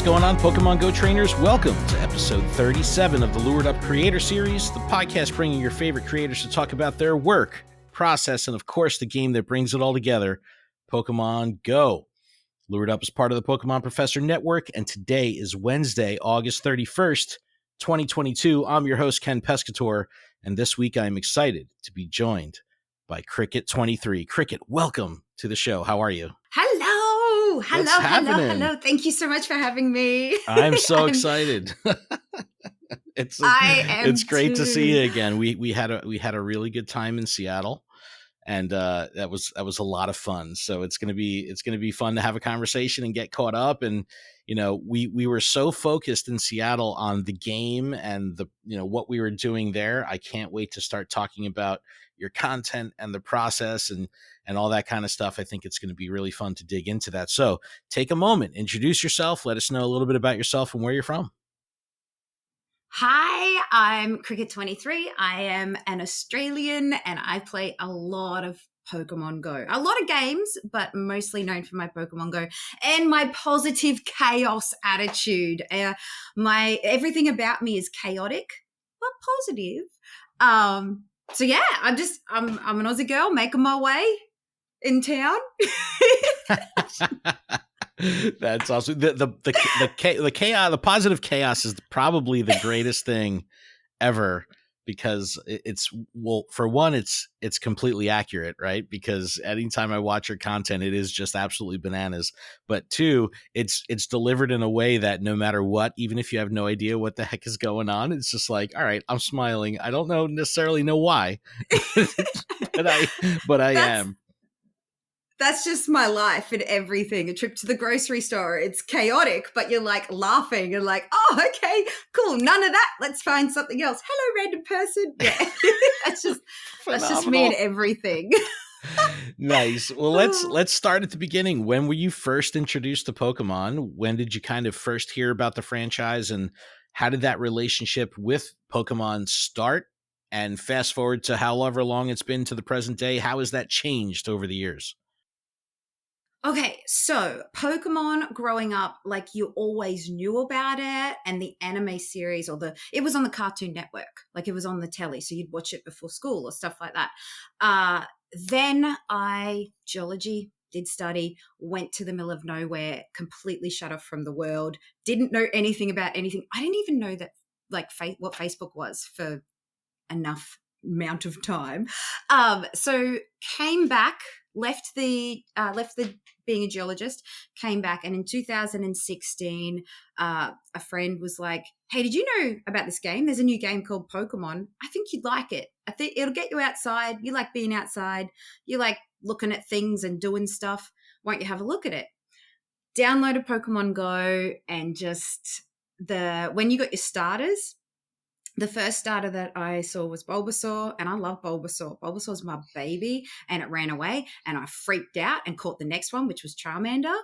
going on, Pokemon Go trainers? Welcome to episode 37 of the LuredUp Creator Series, the podcast bringing your favorite creators to talk about their work, process, and of course, the game that brings it all together, Pokemon Go. LuredUp is part of the Pokemon Professor Network, and today is Wednesday, August 31st, 2022. I'm your host, Ken Pescatore, and this week I'm excited to be joined by Kriket23. Kriket, welcome to the show. How are you? Hello. Thank you so much for having me. I'm so excited. It's great to see you again. We had a really good time in Seattle, and that was a lot of fun. So it's gonna be fun to have a conversation and get caught up. And we were so focused in Seattle on the game and the what we were doing there. I can't wait to start talking about your content and the process and all that kind of stuff. I think it's going to be really fun to dig into that. So take a moment, introduce yourself, let us know a little bit about yourself and where you're from. Hi, I'm Kriket23. I am an Australian and I play a lot of Pokemon Go. A lot of games, but mostly known for my Pokemon Go and my positive chaos attitude. Everything about me is chaotic, but positive. So yeah, I'm an Aussie girl making my way in town. That's awesome. The chaos, the positive chaos is probably the greatest thing ever, because it's completely accurate, right? Because anytime I watch your content, it is just absolutely bananas. But two, it's delivered in a way that no matter what, even if you have no idea what the heck is going on, it's just like, all right, I'm smiling. I don't necessarily know why, but I am. That's just my life and everything. A trip to the grocery store, it's chaotic, but you're like laughing and like, oh, okay, cool. None of that. Let's find something else. Hello, random person. Yeah. that's just me and everything. Nice. Well, let's start at the beginning. When were you first introduced to Pokemon? When did you kind of first hear about the franchise, and how did that relationship with Pokemon start? And fast forward to however long it's been to the present day, how has that changed over the years? Okay, so Pokemon growing up, like you always knew about it, and the anime series it was on the Cartoon Network, like it was on the telly, so you'd watch it before school or stuff like that. Then I geology did study, went to the middle of nowhere, completely shut off from the world, didn't know anything about anything. I didn't even know that like what Facebook was for enough amount of time. So came back, left the being a geologist, came back, and in 2016 a friend was like, hey, did you know about this game? There's a new game called Pokemon. I think you'd like it. I think it'll get you outside. You like being outside, you like looking at things and doing stuff. Won't you have a look at it? Downloaded Pokemon Go, and just when you got your starters, the first starter that I saw was Bulbasaur, and I love Bulbasaur. Bulbasaur's my baby, and it ran away, and I freaked out and caught the next one, which was Charmander.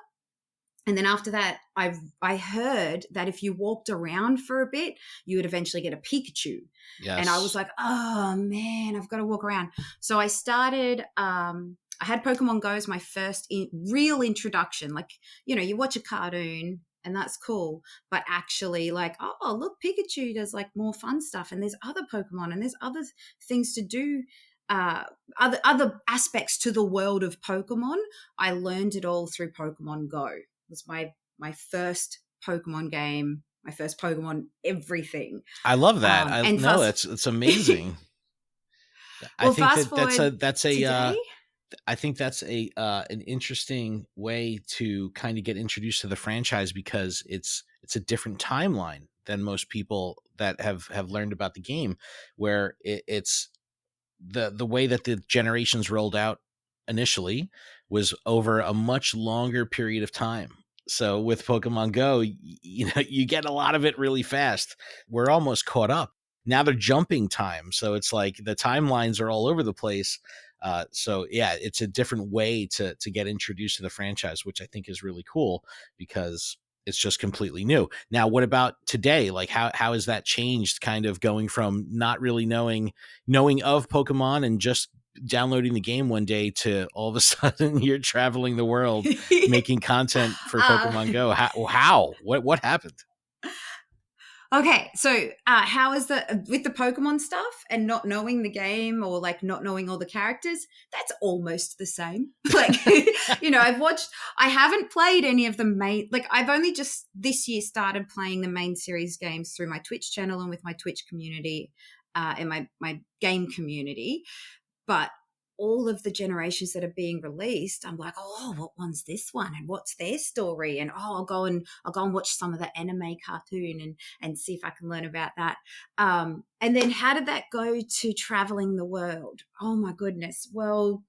And then after that, I heard that if you walked around for a bit, you would eventually get a Pikachu. Yes. And I was like, oh, man, I've got to walk around. So I started I had Pokemon Go as my first real introduction. Like, you watch a cartoon, and that's cool. But actually like, oh, look, Pikachu does like more fun stuff. And there's other Pokemon and there's other things to do, other aspects to the world of Pokemon. I learned it all through Pokemon Go. It was my first Pokemon game, my first Pokemon everything. I love that. It's amazing. Well, I think that's an interesting way to kind of get introduced to the franchise, because it's a different timeline than most people that have learned about the game, where it's the way that the generations rolled out initially was over a much longer period of time. So with Pokemon Go, you get a lot of it really fast. We're almost caught up. Now they're jumping time. So it's like the timelines are all over the place. So yeah, it's a different way to get introduced to the franchise, which I think is really cool, because it's just completely new. Now, what about today? Like how has that changed, kind of going from not really knowing of Pokemon and just downloading the game one day to all of a sudden you're traveling the world making content for uh, Pokemon Go. How? What happened? Okay, so how is the with the Pokemon stuff and not knowing the game or like not knowing all the characters? That's almost the same. Like, I haven't played any of the main. Like, I've only just this year started playing the main series games through my Twitch channel and with my Twitch community and my game community. But all of the generations that are being released, I'm like, oh, what one's this one, and what's their story, and I'll go and watch some of the anime cartoon and see if I can learn about that. And then how did that go to traveling the world? Oh my goodness. Well,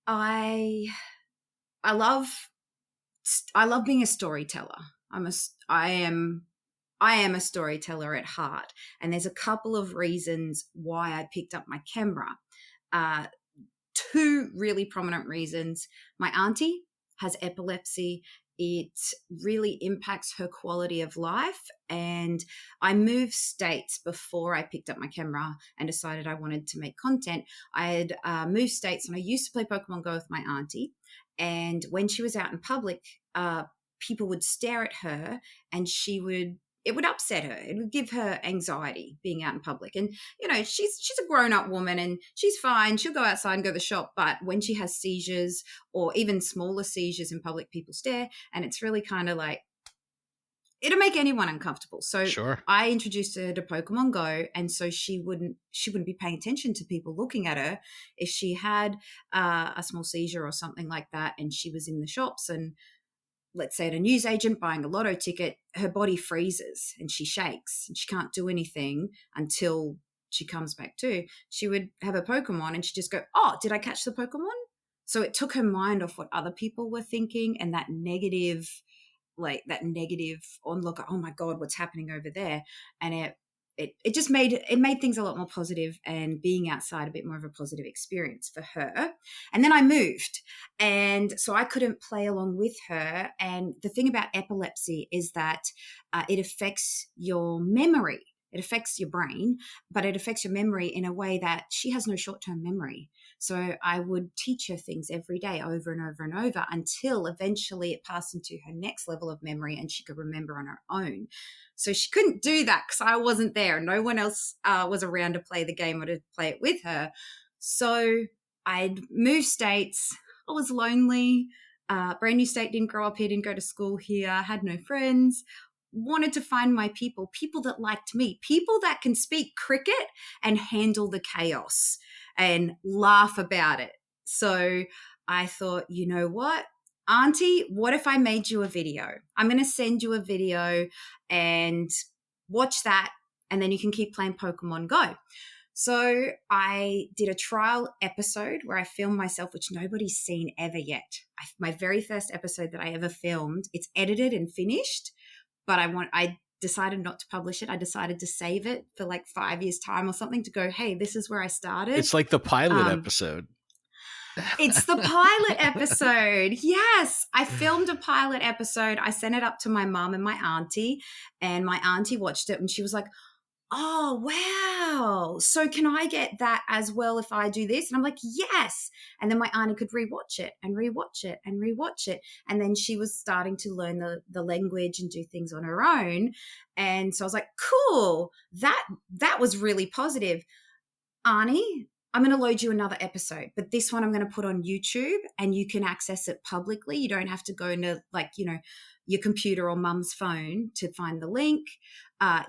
I I love I love being a storyteller. I am a storyteller at heart, and there's a couple of reasons why I picked up my camera. Uh, Two really prominent reasons. My auntie has epilepsy. It really impacts her quality of life. And I moved states before I picked up my camera and decided I wanted to make content. I had moved states and I used to play Pokemon Go with my auntie. And when she was out in public, people would stare at her and it would upset her. It would give her anxiety being out in public. And, she's a grown-up woman and she's fine. She'll go outside and go to the shop. But when she has seizures or even smaller seizures in public, people stare. And it's really kind of like, it'll make anyone uncomfortable. So Sure. I introduced her to Pokemon Go, and so she wouldn't be paying attention to people looking at her if she had a small seizure or something like that, and she was in the shops and let's say at a newsagent buying a lotto ticket, her body freezes and she shakes and she can't do anything until she comes back to. She would have a Pokemon and she'd just go, oh, did I catch the Pokemon? So it took her mind off what other people were thinking and that negative onlook, oh my God, what's happening over there? And it just made things a lot more positive and being outside a bit more of a positive experience for her. And then I moved, and so I couldn't play along with her. And the thing about epilepsy is that it affects your memory. It affects your brain, but it affects your memory in a way that she has no short-term memory. So I would teach her things every day over and over and over until eventually it passed into her next level of memory and she could remember on her own. So she couldn't do that because I wasn't there. No one else was around to play the game or to play it with her. So I'd moved states. I was lonely. Brand new state, didn't grow up here, didn't go to school here, had no friends. Wanted to find my people that liked me, people that can speak cricket and handle the chaos and laugh about it. So I thought, you know what, Auntie, what if I made you a video? I'm going to send you a video and watch that, and then you can keep playing Pokemon Go. So I did a trial episode where I filmed myself, which nobody's seen ever yet. My very first episode that I ever filmed, it's edited and finished, but I decided not to publish it. I decided to save it for like 5 years' time or something to go, hey, this is where I started. It's like the pilot episode. It's the pilot episode. Yes. I filmed a pilot episode. I sent it up to my mom and my auntie, and my auntie watched it and she was like, oh, wow. So can I get that as well if I do this? And I'm like, yes. And then my auntie could rewatch it and rewatch it and rewatch it. And then she was starting to learn the language and do things on her own. And so I was like, cool. That was really positive. Arnie, I'm going to load you another episode, but this one I'm going to put on YouTube and you can access it publicly. You don't have to go into your computer or mum's phone to find the link.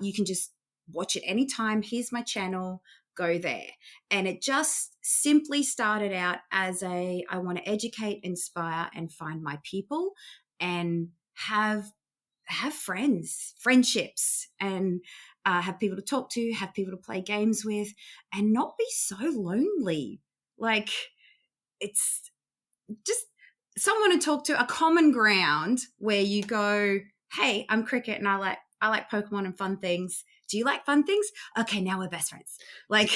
You can just watch it anytime. Here's my channel. Go there. And it just simply started out as I want to educate, inspire, and find my people and have friendships, and have people to talk to, have people to play games with, and not be so lonely. Like, it's just someone to talk to, a common ground where you go, hey, I'm Kriket and I like Pokemon and fun things. Do you like fun things? Okay, now we're best friends. Like,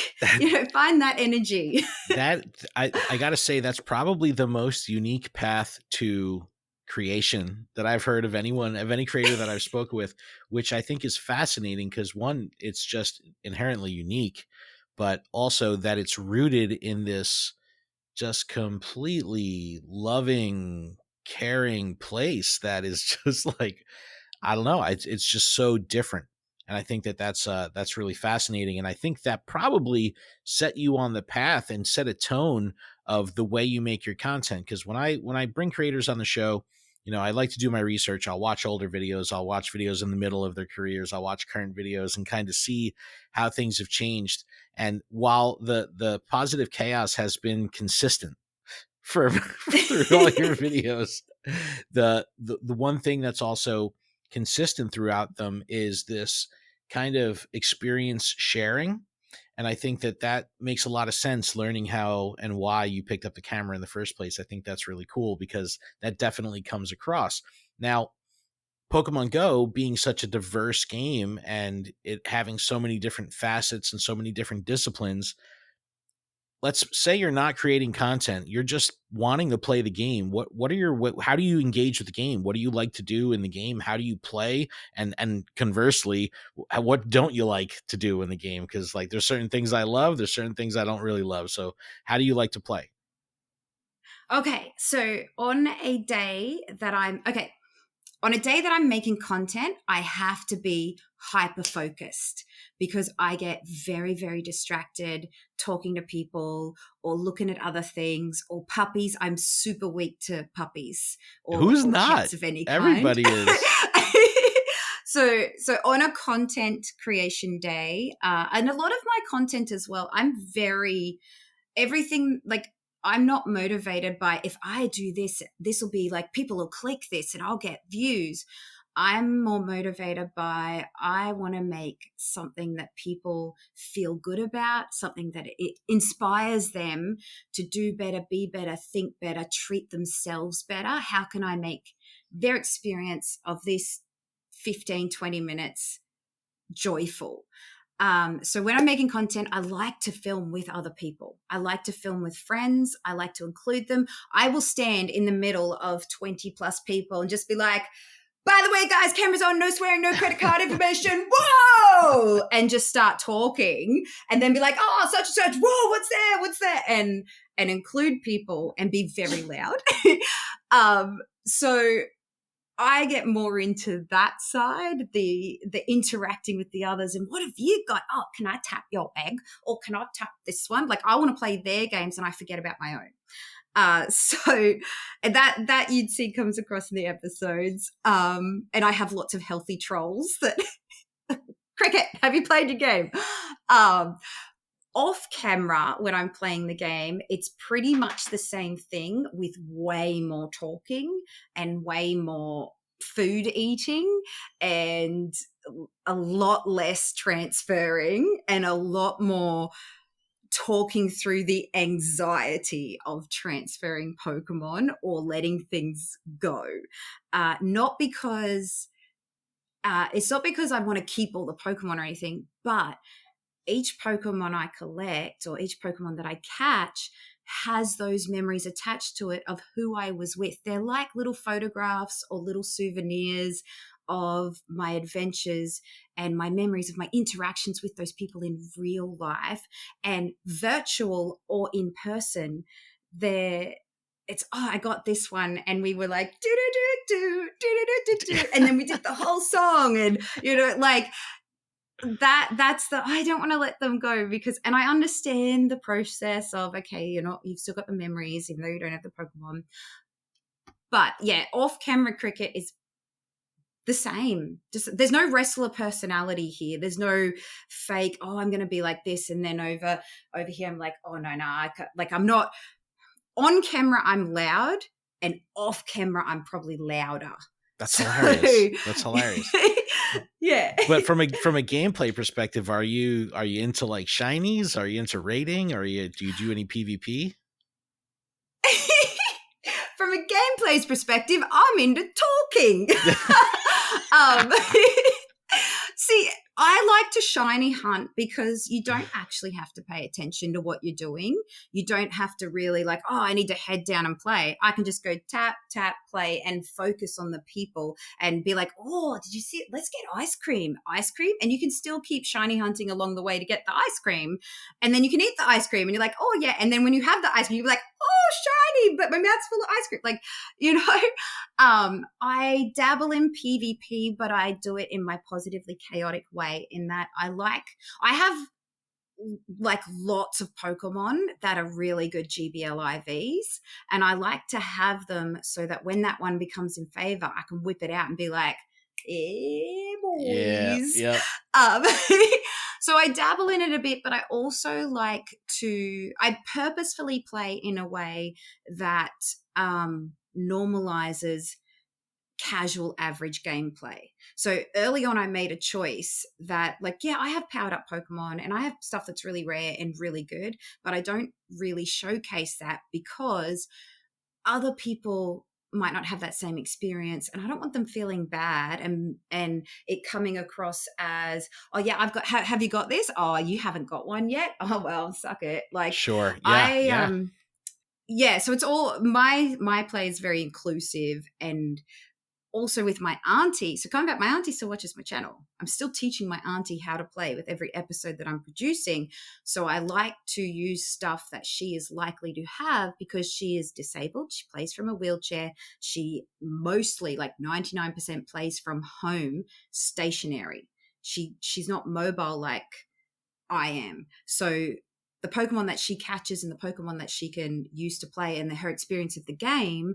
find that energy. That I got to say, that's probably the most unique path to creation that I've heard of any creator that I've spoken with, which I think is fascinating because one, it's just inherently unique, but also that it's rooted in this just completely loving, caring place that is just like, I don't know, it's just so different. And I think that that's really fascinating. And I think that probably set you on the path and set a tone of the way you make your content. Because when I bring creators on the show, I like to do my research. I'll watch older videos. I'll watch videos in the middle of their careers. I'll watch current videos and kind of see how things have changed. And while the positive chaos has been consistent for through all your videos, the one thing that's also consistent throughout them is this kind of experience sharing. And I think that makes a lot of sense, learning how and why you picked up the camera in the first place. I think that's really cool because that definitely comes across. Now, Pokemon Go being such a diverse game and it having so many different facets and so many different disciplines, let's say you're not creating content, you're just wanting to play the game. How do you engage with the game? What do you like to do in the game? How do you play? And conversely, what don't you like to do in the game? Because like there's certain things I love, there's certain things I don't really love. So how do you like to play? Okay, so on a day that I'm making content, I have to be hyper focused because I get very, very distracted talking to people or looking at other things or puppies. I'm super weak to puppies Who's or not? pets of any kind. Everybody is. So on a content creation day, and a lot of my content as well, everything like I'm not motivated by if I do this, this will be like people will click this and I'll get views. I'm more motivated by I want to make something that people feel good about, something that it inspires them to do better, be better, think better, treat themselves better. How can I make their experience of this 15, 20 minutes joyful? So when I'm making content, I like to film with other people. I like to film with friends. I like to include them. I will stand in the middle of 20 plus people and just be like, by the way, guys, cameras on, no swearing, no credit card information. Whoa! And just start talking and then be like, oh, such and such. Whoa, what's there? What's there? And include people and be very loud. So I get more into that side, the interacting with the others and what have you got? Oh, can I tap your egg or can I tap this one? Like I want to play their games and I forget about my own. So that you'd see comes across in the episodes. And I have lots of healthy trolls that Kriket, have you played your game? Off camera when I'm playing the game, it's pretty much the same thing with way more talking and way more food eating and a lot less transferring and a lot more talking through the anxiety of transferring Pokemon or letting things go. Not because it's not because I want to keep all the Pokemon or anything, but each Pokemon I collect or each Pokemon that I catch has those memories attached to it of who I was with. They're like little photographs or little souvenirs of my adventures and my memories of my interactions with those people in real life and virtual or in person. I got this one and we were like do do do do do do do do and then we did the whole song and like that's I don't want to let them go because and I understand the process of okay, you've still got the memories even though you don't have the Pokemon. But yeah, off camera Kriket is the same. Just there's no wrestler personality here. There's no fake, oh, I'm gonna be like this, and then over here I'm like, oh no, I'm not on camera, I'm loud, and off camera I'm probably louder. That's hilarious. That's hilarious. Yeah. But from a gameplay perspective, are you into like shinies? Are you into raiding? Do you do any PvP? From a gameplay's perspective, I'm into talking. See, I like to shiny hunt because you don't actually have to pay attention to what you're doing. You don't have to really like, oh, I need to head down and play. I can just go tap, tap, play and focus on the people and be like, oh, did you see it? Let's get ice cream. Ice cream. And you can still keep shiny hunting along the way to get the ice cream. And then you can eat the ice cream and you're like, oh, yeah. And then when you have the ice cream, you're like, oh, shiny, but my mouth's full of ice cream. Like, you know, I dabble in PvP, but I do it in my positively chaotic way in that I have like lots of Pokemon that are really good GBL IVs. And I like to have them so that when that one becomes in favor, I can whip it out and be like, eh, Yeah. boys. Yep. Um, so I dabble in it a bit, but I also I purposefully play in a way that normalizes casual average gameplay. So early on I made a choice that like, yeah, I have powered up Pokemon and I have stuff that's really rare and really good, but I don't really showcase that because other people might not have that same experience and I don't want them feeling bad and it coming across as, oh yeah, I've got have you got this? Oh, you haven't got one yet? Oh well, suck it. Like Sure. Yeah. I Yeah. yeah, so it's all my play is very inclusive and also with my auntie. So coming back, my auntie still watches my channel. I'm still teaching my auntie how to play with every episode that I'm producing. So I like to use stuff that she is likely to have because she is disabled. She plays from a wheelchair. She mostly, like 99%, plays from home, stationary. She's not mobile like I am. So the Pokemon that she catches and the Pokemon that she can use to play and her experience of the game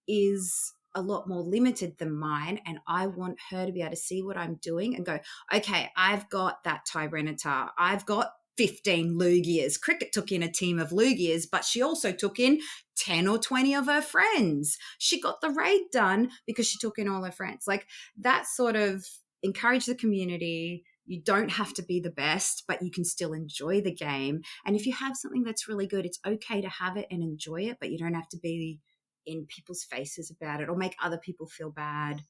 is a lot more limited than mine. And I want her to be able to see what I'm doing and go, okay, I've got that Tyranitar. I've got 15 Lugias. Kriket took in a team of Lugias, but she also took in 10 or 20 of her friends. She got the raid done because she took in all her friends. Like that sort of encourage the community. You don't have to be the best, but you can still enjoy the game. And if you have something that's really good, it's okay to have it and enjoy it, but you don't have to be in people's faces about it or make other people feel bad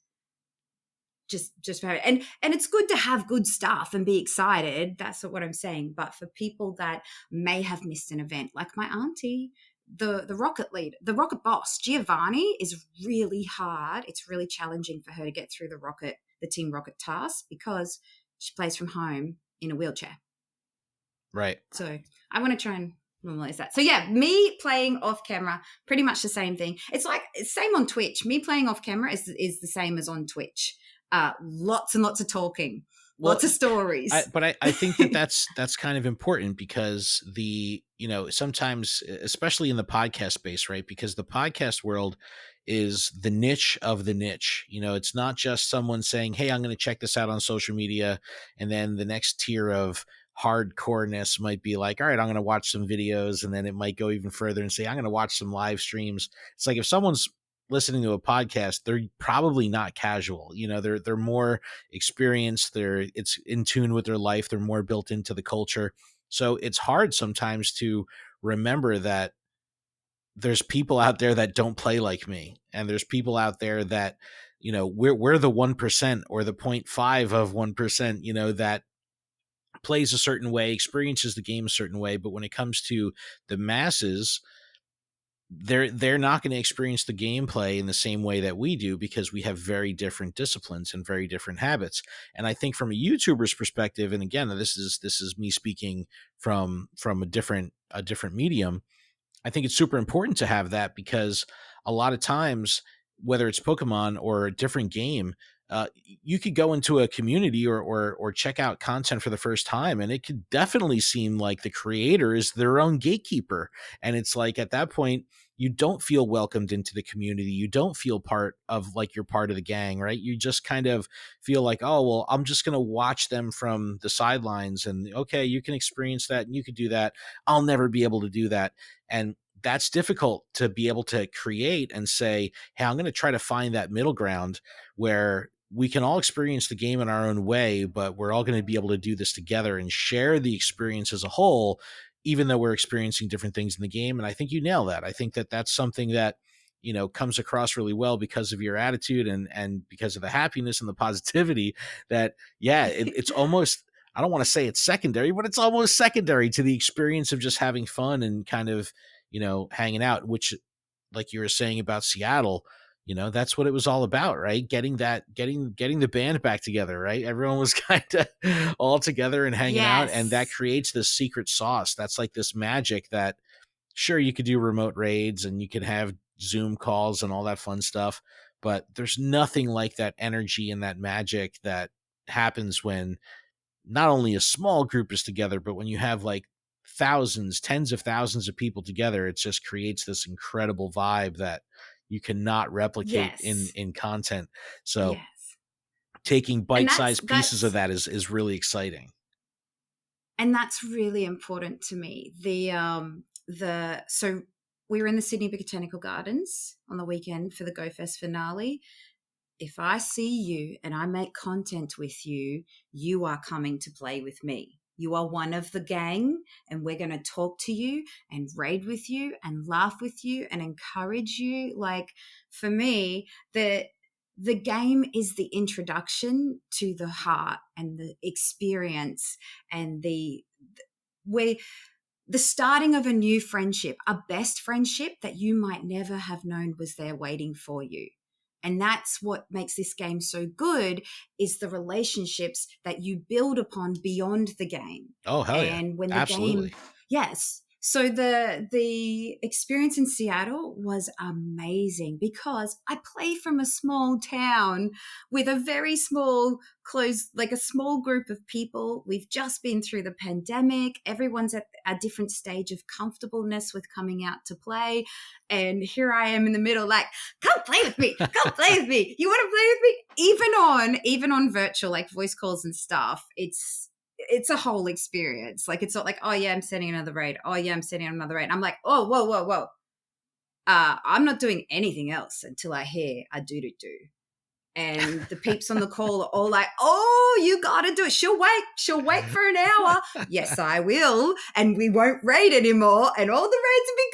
just for it. And it's good to have good stuff and be excited. That's what I'm saying. But for people that may have missed an event, like my auntie, the rocket lead, the rocket boss, Giovanni, is really hard. It's really challenging for her to get through the Team Rocket task because she plays from home in a wheelchair. Right. So I want to try and normalize that. So yeah, me playing off camera, pretty much the same thing. It's like same on Twitch. Me playing off camera is the same as on Twitch. Lots and lots of talking, Well, lots of stories. I think that's kind of important because sometimes, especially in the podcast space, right? Because the podcast world is the niche of the niche. It's not just someone saying, hey, I'm going to check this out on social media. And then the next tier of hardcoreness might be like, all right, I'm going to watch some videos. And then it might go even further and say, I'm going to watch some live streams. It's like if someone's listening to a podcast, they're probably not casual. They're more experienced. It's in tune with their life. They're more built into the culture. So it's hard sometimes to remember that there's people out there that don't play like me. And there's people out there that, we're the 1% or the 0.5 of 1%, that plays a certain way, experiences the game a certain way. But when it comes to the masses, they're not going to experience the gameplay in the same way that we do because we have very different disciplines and very different habits. And I think from a YouTuber's perspective, and again, this is me speaking from a different medium, I think it's super important to have that because a lot of times, whether it's Pokemon or a different game, you could go into a community or check out content for the first time, and it could definitely seem like the creator is their own gatekeeper. And it's like at that point, you don't feel welcomed into the community. You don't feel part of like you're part of the gang, right? You just kind of feel like, oh, well, I'm just going to watch them from the sidelines and okay, you can experience that and you could do that. I'll never be able to do that. And that's difficult to be able to create and say, hey, I'm going to try to find that middle ground where we can all experience the game in our own way, but we're all going to be able to do this together and share the experience as a whole, even though we're experiencing different things in the game. And I think you nail that. I think that that's something that, comes across really well because of your attitude and because of the happiness and the positivity that, yeah, it's almost, I don't want to say it's secondary, but it's almost secondary to the experience of just having fun and kind of, hanging out, which, like you were saying about Seattle, that's what it was all about, right? Getting the band back together, right? Everyone was kind of all together and hanging out, and that Yes. creates this secret sauce. That's like this magic that, sure, you could do remote raids and you could have Zoom calls and all that fun stuff, but there's nothing like that energy and that magic that happens when not only a small group is together, but when you have like thousands, tens of thousands of people together, it just creates this incredible vibe that you cannot replicate in Yes. content. So Yes. taking And that's bite-sized pieces of that's that is really exciting. and that's really important to me. So we were in the Sydney Botanical Gardens on the weekend for the Go Fest finale. If I see you and I make content with you, you are coming to play with me. You are one of the gang, and we're going to talk to you and raid with you and laugh with you and encourage you. Like, for me, the game is the introduction to the heart and the experience and we the starting of a new friendship, a best friendship that you might never have known was there waiting for you. And that's what makes this game so good, is the relationships that you build upon beyond the game. Oh, hell yeah. And when the game, Absolutely. yes. So the experience in Seattle was amazing because I play from a small town with a very small close, like a small group of people. We've just been through the pandemic. Everyone's at a different stage of comfortableness with coming out to play. And here I am in the middle, like, come play with me. Come play with me. You want to play with me? Even on virtual, like voice calls and stuff, it's a whole experience. Like, it's not like, oh yeah, I'm sending another raid. Oh yeah, I'm sending another raid. I'm like, oh, whoa, whoa, whoa. I'm not doing anything else until I hear a do do do. And the peeps on the call are all like, oh, you got to do it. She'll wait. She'll wait for an hour. Yes, I will. And we won't raid anymore. And all the raids will be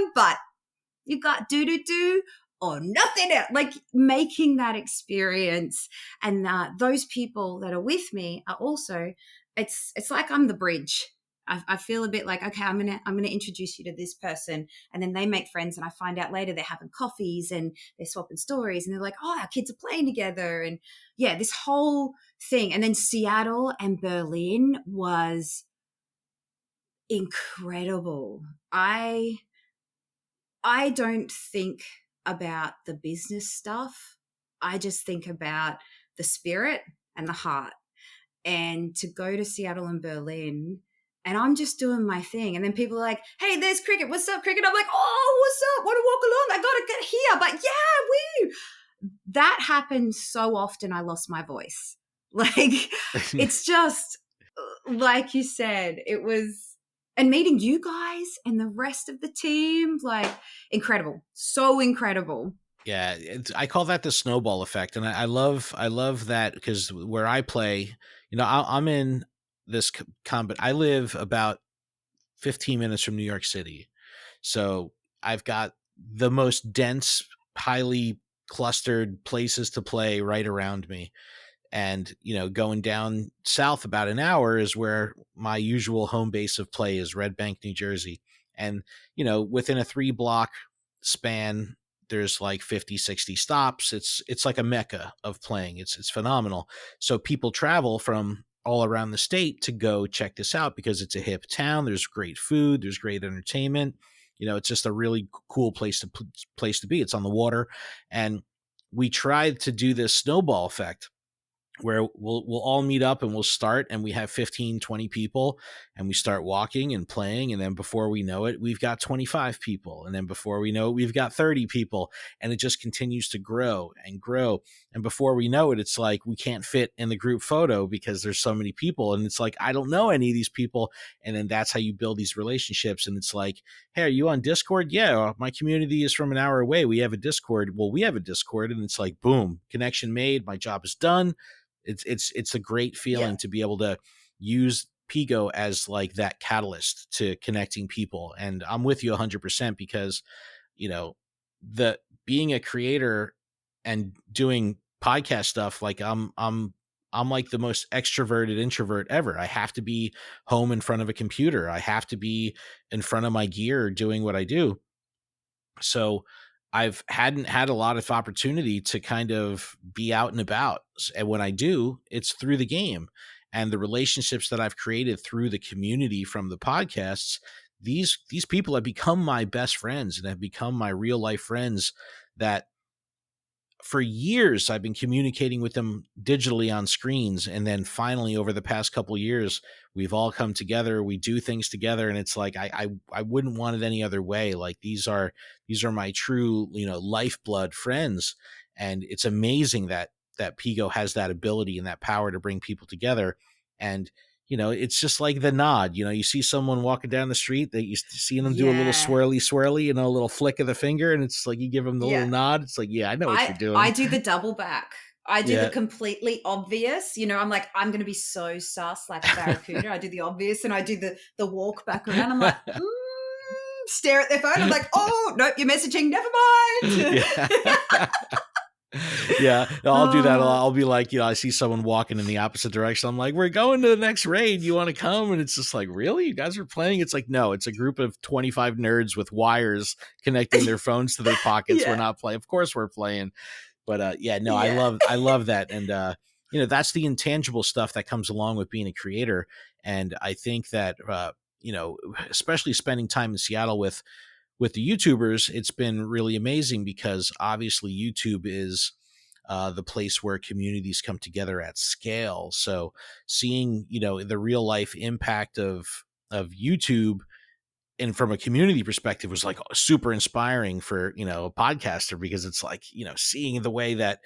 gone. But you got do or nothing else. Like, making that experience. And those people that are with me are also, it's like I'm the bridge. I feel a bit like, okay, I'm gonna introduce you to this person, and then they make friends, and I find out later they're having coffees and they're swapping stories, and they're like, oh, our kids are playing together, and yeah, this whole thing. And then Seattle and Berlin was incredible. I don't think about the business stuff. I just think about the spirit and the heart. And to go to Seattle and Berlin, and I'm just doing my thing. And then people are like, hey, there's Kriket. What's up, Kriket? I'm like, oh, what's up? Want to walk along? I got to get here. But yeah, that happened so often I lost my voice. Like, it's just, like you said, it was, and meeting you guys and the rest of the team, like, incredible. So incredible. Yeah, I call that the snowball effect, and I love that because where I play, I'm in this combat. I live about 15 minutes from New York City, so I've got the most dense, highly clustered places to play right around me. And going down south about an hour is where my usual home base of play is, Red Bank, New Jersey. And within a 3 block span, there's like 50, 60 stops. It's like a mecca of playing. It's phenomenal. So people travel from all around the state to go check this out because it's a hip town. There's great food, there's great entertainment. It's just a really cool place to be. It's on the water. And we tried to do this snowball effect where we'll all meet up and we'll start, and we have 15, 20 people, and we start walking and playing, and then before we know it, we've got 25 people, and then before we know it, we've got 30 people, and it just continues to grow and grow. And before we know it, it's like we can't fit in the group photo because there's so many people, and it's like, I don't know any of these people. And then that's how you build these relationships. And it's like, hey, are you on Discord? Yeah, my community is from an hour away. We have a Discord. Well, we have a Discord. And it's like, boom, connection made. My job is done. It's a great Yeah. feeling to be able to use Pigo as like that catalyst to connecting people. And I'm with you 100% because, you know, the being a creator and doing podcast stuff, like I'm like the most extroverted introvert ever. I have to be home in front of a computer. I have to be in front of my gear doing what I do. So I've hadn't had a lot of opportunity to kind of be out and about. And when I do, it's through the game and the relationships that I've created through the community from the podcasts. These people have become my best friends and have become my real life friends that for years I've been communicating with them digitally on screens, and then finally over the past couple of years we've all come together, we do things together, and it's like I wouldn't want it any other way. Like these are my true, lifeblood friends, and it's amazing that Pigo has that ability and that power to bring people together. And it's just like the nod. You see someone walking down the street that you see them do a little Yeah. swirly swirly, a little flick of the finger, and it's like you give them the little Yeah. nod. It's like, yeah, I know what you're I doing. do the double back. I do the Yeah. completely obvious. I'm like, I'm going to be so sus like a barracuda. I do the obvious and I do the walk back around. I'm like, stare at their phone. I'm like, oh, nope, you're messaging. Never mind. Yeah. Yeah, I'll do that a lot. Oh, I'll be like, I see someone walking in the opposite direction. I'm like, we're going to the next raid. You want to come? And it's just like, really? You guys are playing? It's like, no, it's a group of 25 nerds with wires connecting their phones to their pockets. We're yeah. not playing. Of course we're playing. But yeah, no, I Yeah. love that. And that's the intangible stuff that comes along with being a creator. And I think that especially spending time in Seattle with the YouTubers, it's been really amazing because obviously YouTube is the place where communities come together at scale. So seeing, the real life impact of YouTube and from a community perspective was like super inspiring for, a podcaster, because it's like, seeing the way that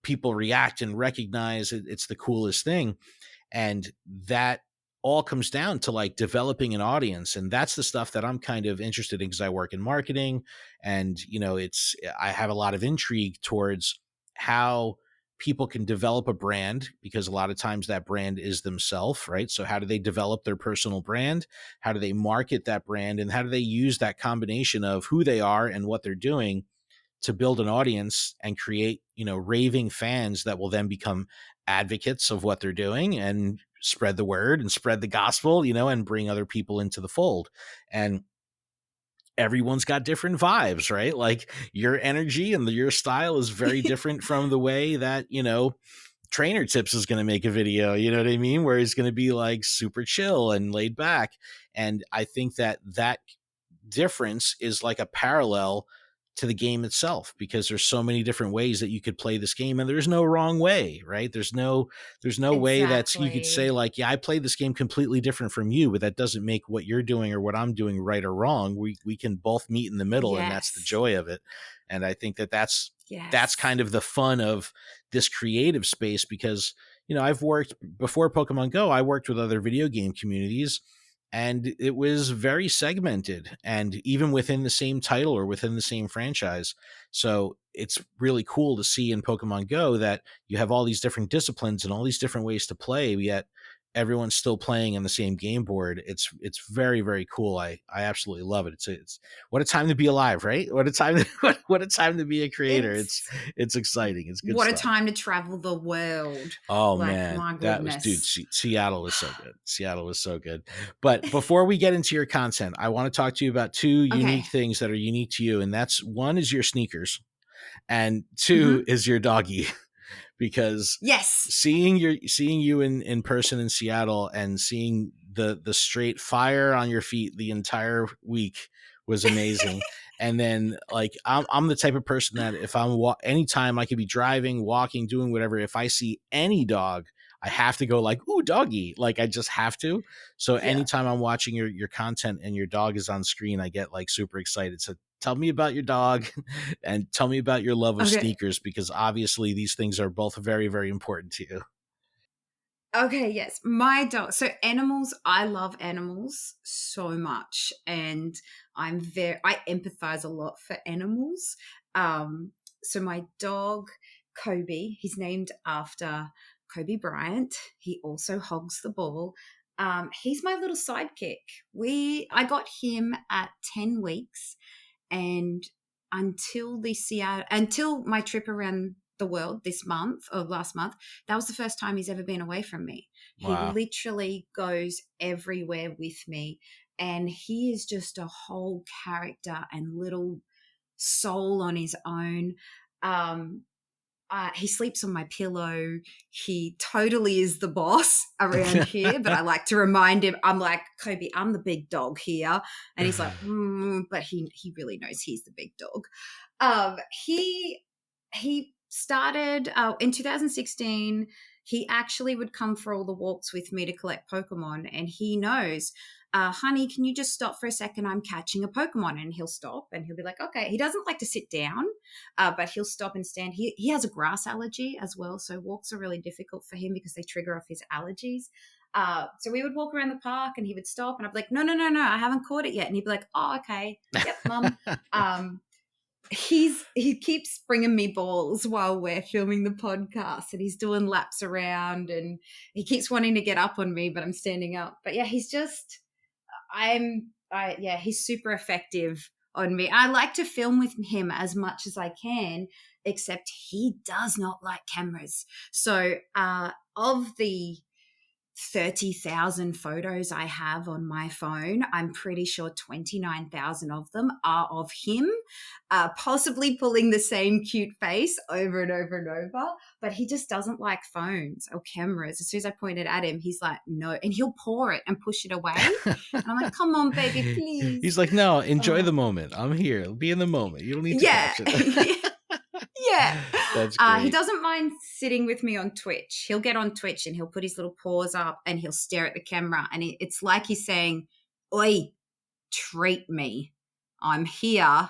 people react and recognize it, it's the coolest thing. And that all comes down to like developing an audience, and that's the stuff that I'm kind of interested in because I work in marketing. And I have a lot of intrigue towards how people can develop a brand, because a lot of times that brand is themselves, right? So how do they develop their personal brand? How do they market that brand? And how do they use that combination of who they are and what they're doing to build an audience and create, raving fans that will then become advocates of what they're doing and spread the word and spread the gospel, and bring other people into the fold. And everyone's got different vibes, right? Like your energy and your style is very different from the way that, Trainer Tips is going to make a video, you know what I mean? Where he's going to be like super chill and laid back. And I think that difference is like a parallel to the game itself, because there's so many different ways that you could play this game, and there's no wrong way, right? There's no way that you could say Exactly. like, yeah, I played this game completely different from you, but that doesn't make what you're doing or what I'm doing right or wrong. We can both meet in the middle, and that's the Yes. joy of it. And I think that's Yes. kind of the fun of this creative space, because I've worked before Pokemon Go, I worked with other video game communities, and it was very segmented, and even within the same title or within the same franchise. So it's really cool to see in Pokemon Go that you have all these different disciplines and all these different ways to play, yet everyone's still playing on the same game board. It's very, very cool. I absolutely love it. It's what a time to be alive, right? What a time what a time to be a creator. It's It's it's exciting. It's good what a stuff. time to travel the world. Oh Like, man, my that was, dude. goodness. Seattle was so good. Seattle was so good. But before we get into your content, I want to talk to you about two Okay. unique things that are unique to you, and that's one is your sneakers, and two Hmm. is your doggy. Because Yes. seeing you in person in Seattle and seeing the straight fire on your feet the entire week was amazing. And then like I'm the type of person that if anytime I could be driving, walking, doing whatever, if I see any dog, I have to go like, ooh, doggy. Like I just have to. So Yeah. anytime I'm watching your content and your dog is on screen, I get like super excited. So tell me about your dog and tell me about your love of Okay. sneakers, because obviously these things are both very, very important to you. Okay, yes. My dog. So animals, I love animals so much. And I empathize a lot for animals. Um, so my dog, Kobe, he's named after Kobe Bryant. He also hogs the ball. He's my little sidekick. I got him at 10 weeks, and until my trip around the world this month or last month, that was the first time he's ever been away from me. He Wow. literally goes everywhere with me, and he is just a whole character and little soul on his own. He sleeps on my pillow. He totally is the boss around here, but I like to remind him, I'm like, Kobe, I'm the big dog here. And he's like, but he really knows he's the big dog. He started in 2016. He actually would come for all the walks with me to collect Pokemon, and he knows, honey, can you just stop for a second? I'm catching a Pokemon. And he'll stop and he'll be like, okay. He doesn't like to sit down, but he'll stop and stand. He has a grass allergy as well, so walks are really difficult for him because they trigger off his allergies. So we would walk around the park and he would stop and I'd be like, no, I haven't caught it yet. And he'd be like, oh, okay. Yep, mum. He keeps bringing me balls while we're filming the podcast, and he's doing laps around, and he keeps wanting to get up on me, but I'm standing up. But yeah, he's super effective on me. I like to film with him as much as I can, except he does not like cameras. So of the 30,000 photos I have on my phone, I'm pretty sure 29,000 of them are of him, possibly pulling the same cute face over and over and over. But he just doesn't like phones or cameras. As soon as I point it at him, he's like, no. And he'll paw it and push it away. And I'm like, come on, baby, please. He's like, no, enjoy the moment. I'm here. Be in the moment. You don't need to capture it. Yeah. That's great. He doesn't mind sitting with me on Twitch. He'll get on Twitch and he'll put his little paws up and he'll stare at the camera. And it's like he's saying, oi, treat me. I'm here.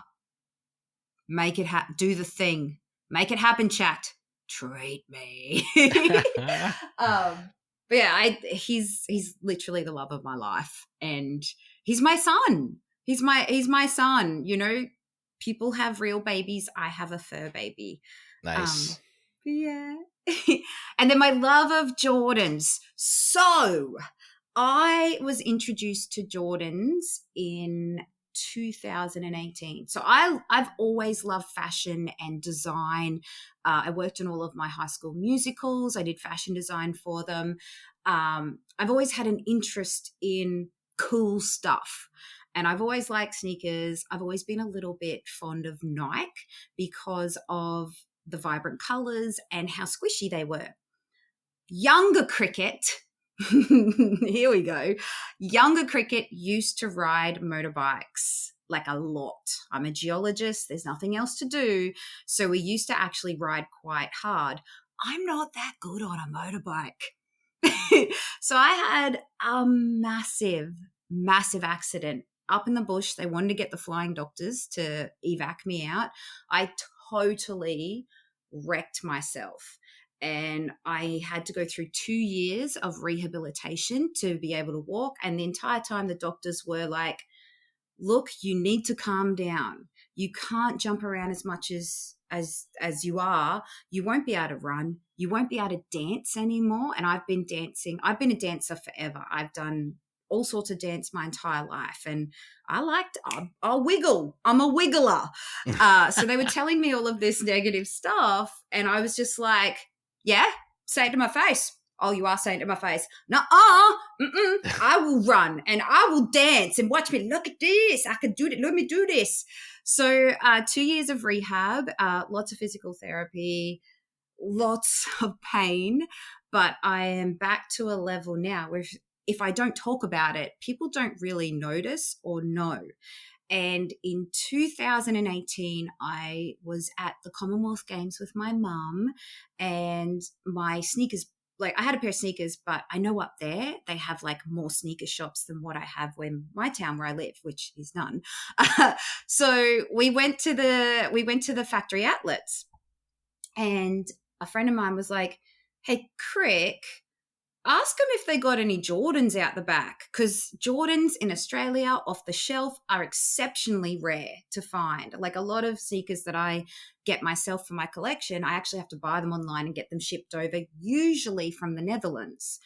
Make it happen. Do the thing. Make it happen, chat. Treat me. But yeah, he's literally the love of my life. And he's my son. He's my son, you know. People have real babies. I have a fur baby. Nice. Yeah. And then my love of Jordans. So I was introduced to Jordans in 2018. So I've always loved fashion and design. I worked on all of my high school musicals. I did fashion design for them. I've always had an interest in cool stuff. And I've always liked sneakers. I've always been a little bit fond of Nike because of the vibrant colors and how squishy they were. Younger Kriket, here we go. Younger Kriket used to ride motorbikes like a lot. I'm a geologist. There's nothing else to do. So we used to actually ride quite hard. I'm not that good on a motorbike. So I had a massive accident up in the bush. They wanted to get the flying doctors to evac me out. I totally wrecked myself. And I had to go through 2 years of rehabilitation to be able to walk. And the entire time the doctors were like, look, you need to calm down. You can't jump around as much as you are. You won't be able to run. You won't be able to dance anymore. And I've been dancing. I've been a dancer forever. I've done all sorts of dance my entire life. And I'll wiggle. I'm a wiggler. So they were telling me all of this negative stuff. And I was just like, yeah, say it to my face. Oh, you are saying it to my face. I will run and I will dance and watch me. Look at this. I can do it. Let me do this. So 2 years of rehab, lots of physical therapy, lots of pain. But I am back to a level now where if I don't talk about it, people don't really notice or know. And in 2018, I was at the Commonwealth Games with my mum, and my sneakers, like I had a pair of sneakers, but I know up there they have like more sneaker shops than what I have in my town where I live, which is none. So we went to the factory outlets, and a friend of mine was like, hey, Crick, ask them if they got any Jordans out the back, because Jordans in Australia off the shelf are exceptionally rare to find. Like a lot of sneakers that I get myself for my collection, I actually have to buy them online and get them shipped over, usually from the Netherlands.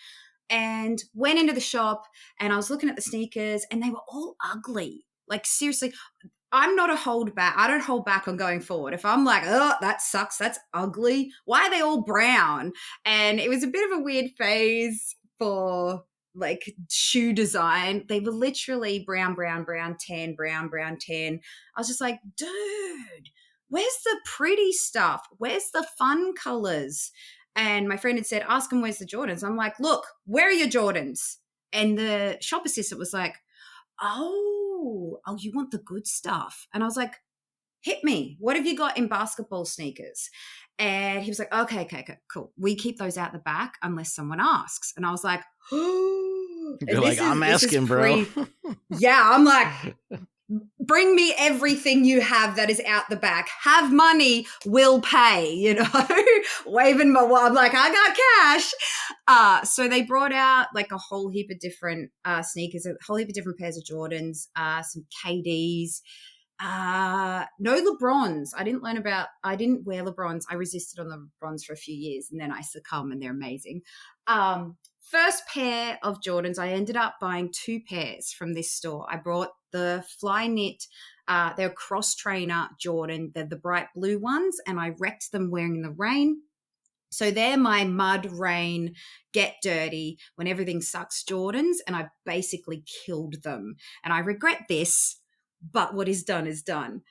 And went into the shop and I was looking at the sneakers and they were all ugly. Like seriously, I'm not a hold back. I don't hold back on going forward. If I'm like, oh, that sucks, that's ugly, why are they all brown? And it was a bit of a weird phase for like shoe design. They were literally brown, brown, brown, tan, brown, brown, tan. I was just like, dude, where's the pretty stuff? Where's the fun colors? And my friend had said, ask him where's the Jordans. I'm like, look, where are your Jordans? And the shop assistant was like, oh, you want the good stuff. And I was like, hit me. What have you got in basketball sneakers? And he was like, okay, cool. We keep those out the back unless someone asks. And I was like, oh, You're and like, I'm this is asking, bro. yeah, I'm like, bring me everything you have that is out the back. Have money, will pay, waving my wand. I'm like, I got cash. So they brought out like a whole heap of different sneakers, a whole heap of different pairs of Jordans, some KDs, no LeBrons. I didn't wear LeBrons. I resisted on the LeBrons for a few years and then I succumbed and they're amazing. First pair of Jordans, I ended up buying 2 pairs from this store. I brought the Fly Knit, they're cross trainer Jordan. They're the bright blue ones and I wrecked them wearing in the rain. So they're my mud, rain, get dirty, when everything sucks Jordans, and I basically killed them. And I regret this, but what is done is done.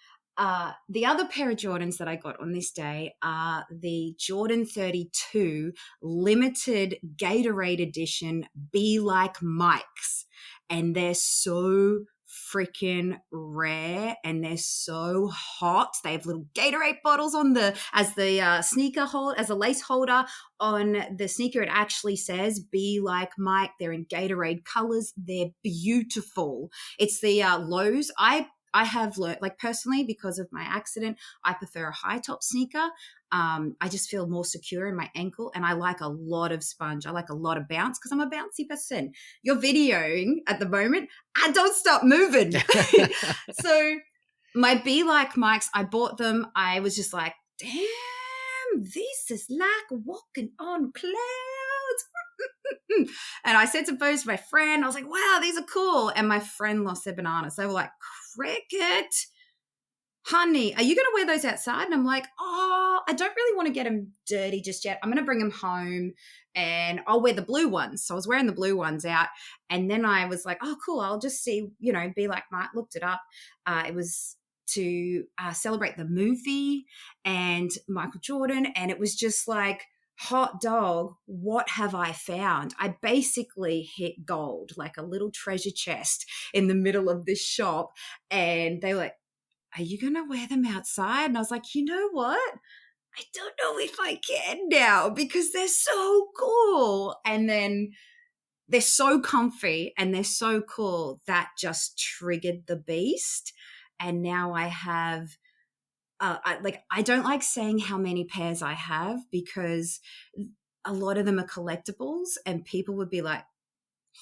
The other pair of Jordans that I got on this day are the Jordan 32 limited Gatorade edition Be Like Mike's. And they're so freaking rare and they're so hot. They have little Gatorade bottles on as the sneaker hold, as a lace holder on the sneaker. It actually says Be Like Mike. They're in Gatorade colors. They're beautiful. It's the lows. I have learned, like personally, because of my accident, I prefer a high top sneaker. I just feel more secure in my ankle and I like a lot of sponge. I like a lot of bounce because I'm a bouncy person. You're videoing at the moment. I don't stop moving. So my Be Like Mike's, I bought them. I was just like, damn, this is like walking on clouds. And I said to both my friend, I was like, wow, these are cool. And my friend lost their bananas. They were like, Kriket, honey, are you going to wear those outside? And I'm like, oh, I don't really want to get them dirty just yet. I'm going to bring them home and I'll wear the blue ones. So I was wearing the blue ones out. And then I was like, oh, cool. I'll just see, Be Like Mike, looked it up. It was to celebrate the movie and Michael Jordan. And it was just like, hot dog, what have I found? I basically hit gold, like a little treasure chest in the middle of this shop. And they were like, are you going to wear them outside? And I was like, you know what? I don't know if I can now because they're so cool. And then they're so comfy and they're so cool that just triggered the beast. And now I have I don't like saying how many pairs I have because a lot of them are collectibles and people would be like,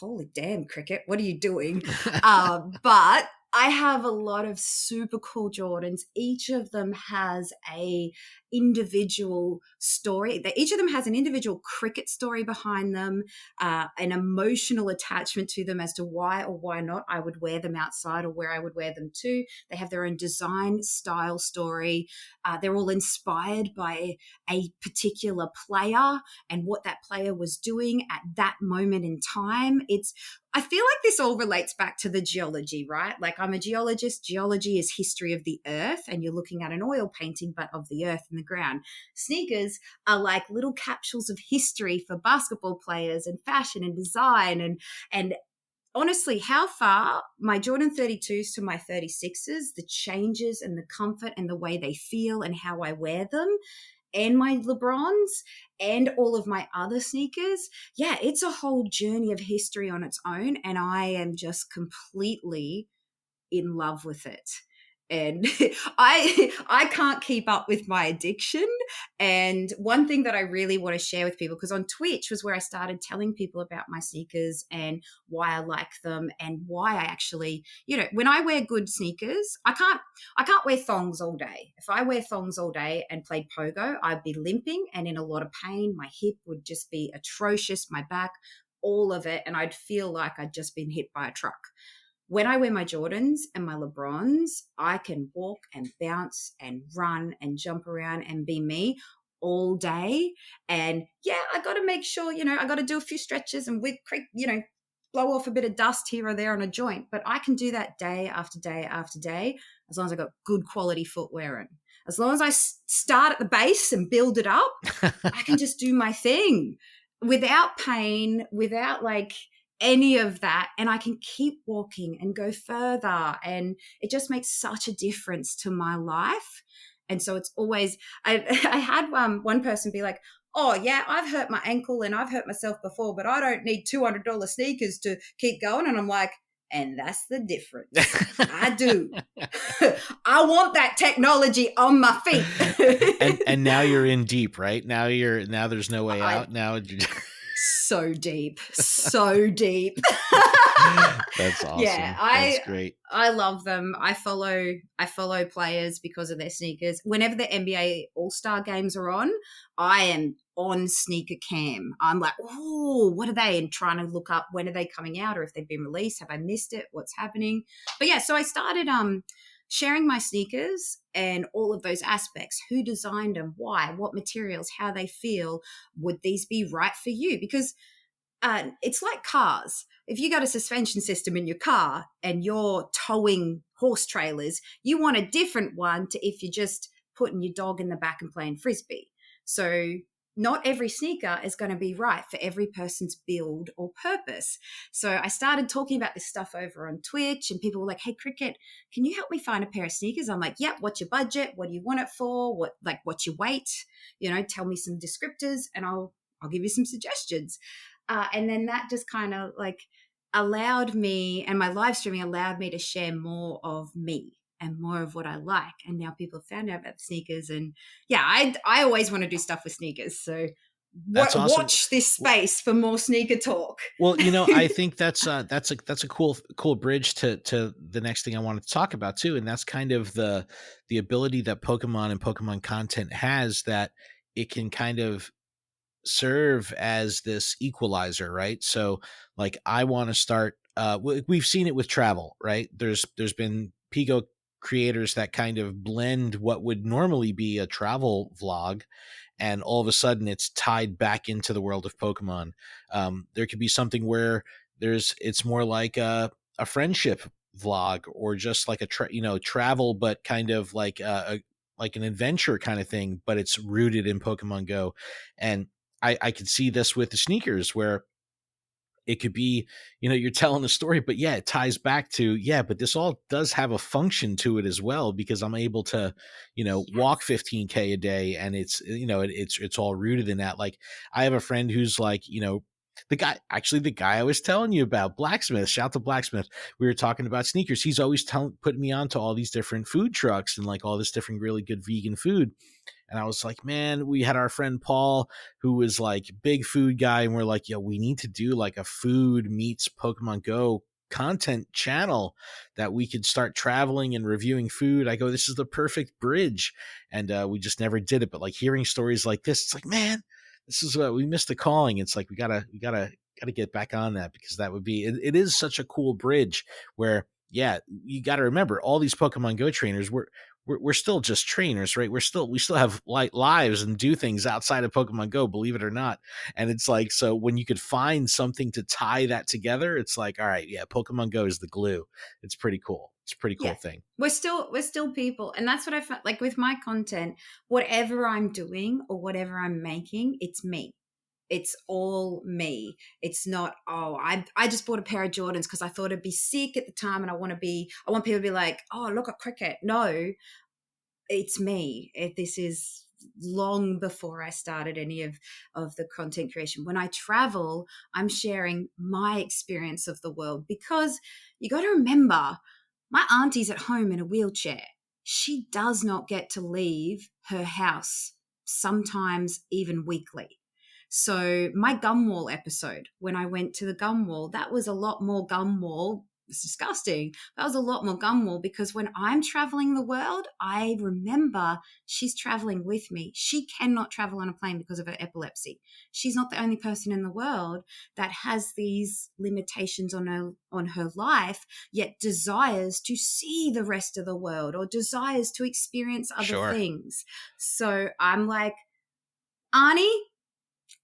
holy damn, Kriket, what are you doing? But I have a lot of super cool Jordans. Each of them has a individual story. Each of them has an individual Kriket story behind them, an emotional attachment to them as to why or why not I would wear them outside or where I would wear them to. They have their own design, style, story. They're all inspired by a particular player and what that player was doing at that moment in time. I feel like this all relates back to the geology, right? Like I'm a geologist. Geology is history of the earth, and you're looking at an oil painting, but of the earth and the ground. Sneakers are like little capsules of history for basketball players and fashion and design. And honestly, how far my Jordan 32s to my 36s, the changes and the comfort and the way they feel and how I wear them, and my LeBrons and all of my other sneakers, yeah, it's a whole journey of history on its own. And I am just completely in love with it. And I can't keep up with my addiction. And one thing that I really want to share with people, because on Twitch was where I started telling people about my sneakers and why I like them and why I actually, when I wear good sneakers, I can't wear thongs all day. If I wear thongs all day and played pogo, I'd be limping and in a lot of pain. My hip would just be atrocious, my back, all of it. And I'd feel like I'd just been hit by a truck. when I wear my Jordans and my LeBrons, I can walk and bounce and run and jump around and be me all day. And yeah, I got to make sure, I got to do a few stretches and blow off a bit of dust here or there on a joint. But I can do that day after day after day, as long as I got good quality footwear and as long as I start at the base and build it up, I can just do my thing without pain, without like any of that. And I can keep walking and go further. And it just makes such a difference to my life. And so it's always, I had one person be like, oh, yeah, I've hurt my ankle and I've hurt myself before, but I don't need $200 sneakers to keep going. And I'm like, and that's the difference. I do. I want that technology on my feet. and now you're in deep, right? Now there's no way out. Now so deep. That's awesome. Yeah, that's great. I love them. I follow players because of their sneakers. Whenever the NBA All-Star games are on, I am on sneaker cam. I'm like, oh, what are they? And trying to look up when are they coming out or if they've been released. Have I missed it? What's happening? But yeah, so I started sharing my sneakers and all of those aspects. Who designed them? Why? What materials? How they feel? Would these be right for you? Because it's like cars. If you got a suspension system in your car and you're towing horse trailers, you want a different one to if you're just putting your dog in the back and playing frisbee. So not every sneaker is going to be right for every person's build or purpose. So I started talking about this stuff over on Twitch and people were like, hey, Kriket, can you help me find a pair of sneakers? I'm like, yep, what's your budget? What do you want it for? What's your weight? Tell me some descriptors and I'll give you some suggestions. And then that just kind of like allowed me, and my live streaming allowed me to share more of me and more of what I like. And now people have found out about the sneakers. And yeah, I always want to do stuff with sneakers. So That's awesome. Watch this space for more sneaker talk. Well, I think that's a cool bridge to the next thing I wanted to talk about too. And that's kind of the ability that Pokemon and Pokemon content has, that it can kind of serve as this equalizer, right? So like I want to start, we've seen it with travel, right? There's been Pico creators that kind of blend what would normally be a travel vlog, and all of a sudden it's tied back into the world of Pokemon. There could be something where it's more like a friendship vlog, or just like a travel, but kind of like like an adventure kind of thing, but it's rooted in Pokemon Go. And I could see this with the sneakers, where it could be, you're telling a story, but yeah, it ties back to, yeah, but this all does have a function to it as well, because I'm able to, walk 15K a day, and it's all rooted in that. Like I have a friend who's like, the guy I was telling you about, Blacksmith, shout to Blacksmith. We were talking about sneakers. He's always putting me onto all these different food trucks and like all this different really good vegan food. And I was like, man, we had our friend Paul, who was like big food guy. And we're like, yo, we need to do like a food meets Pokemon Go content channel that we could start traveling and reviewing food. I go, this is the perfect bridge. And we just never did it. But like hearing stories like this, it's like, man, this is what we missed the calling. It's like, we gotta get back on that, because that would be, it is such a cool bridge where, yeah, you got to remember all these Pokemon Go trainers, we're still just trainers, right? We still have like lives and do things outside of Pokemon Go, believe it or not. And it's like, so when you could find something to tie that together, it's like, all right, yeah, Pokemon Go is the glue. It's pretty cool. It's a pretty cool thing. We're still people. And that's what I felt like with my content, whatever I'm doing or whatever I'm making, it's me. It's all me. It's not, I just bought a pair of Jordans because I thought it'd be sick at the time and I want people to be like, oh, look at Kriket. No, it's me. This is long before I started any of the content creation. When I travel, I'm sharing my experience of the world, because you got to remember, my auntie's at home in a wheelchair. She does not get to leave her house, sometimes even weekly. So my gum wall episode, when I went to the gum wall, that was a lot more gum wall it's disgusting. That was a lot more gunwale, because when I'm traveling the world, I remember she's traveling with me. She cannot travel on a plane because of her epilepsy. She's not the only person in the world that has these limitations on her life, yet desires to see the rest of the world or desires to experience other Sure. things. So I'm like, Arnie,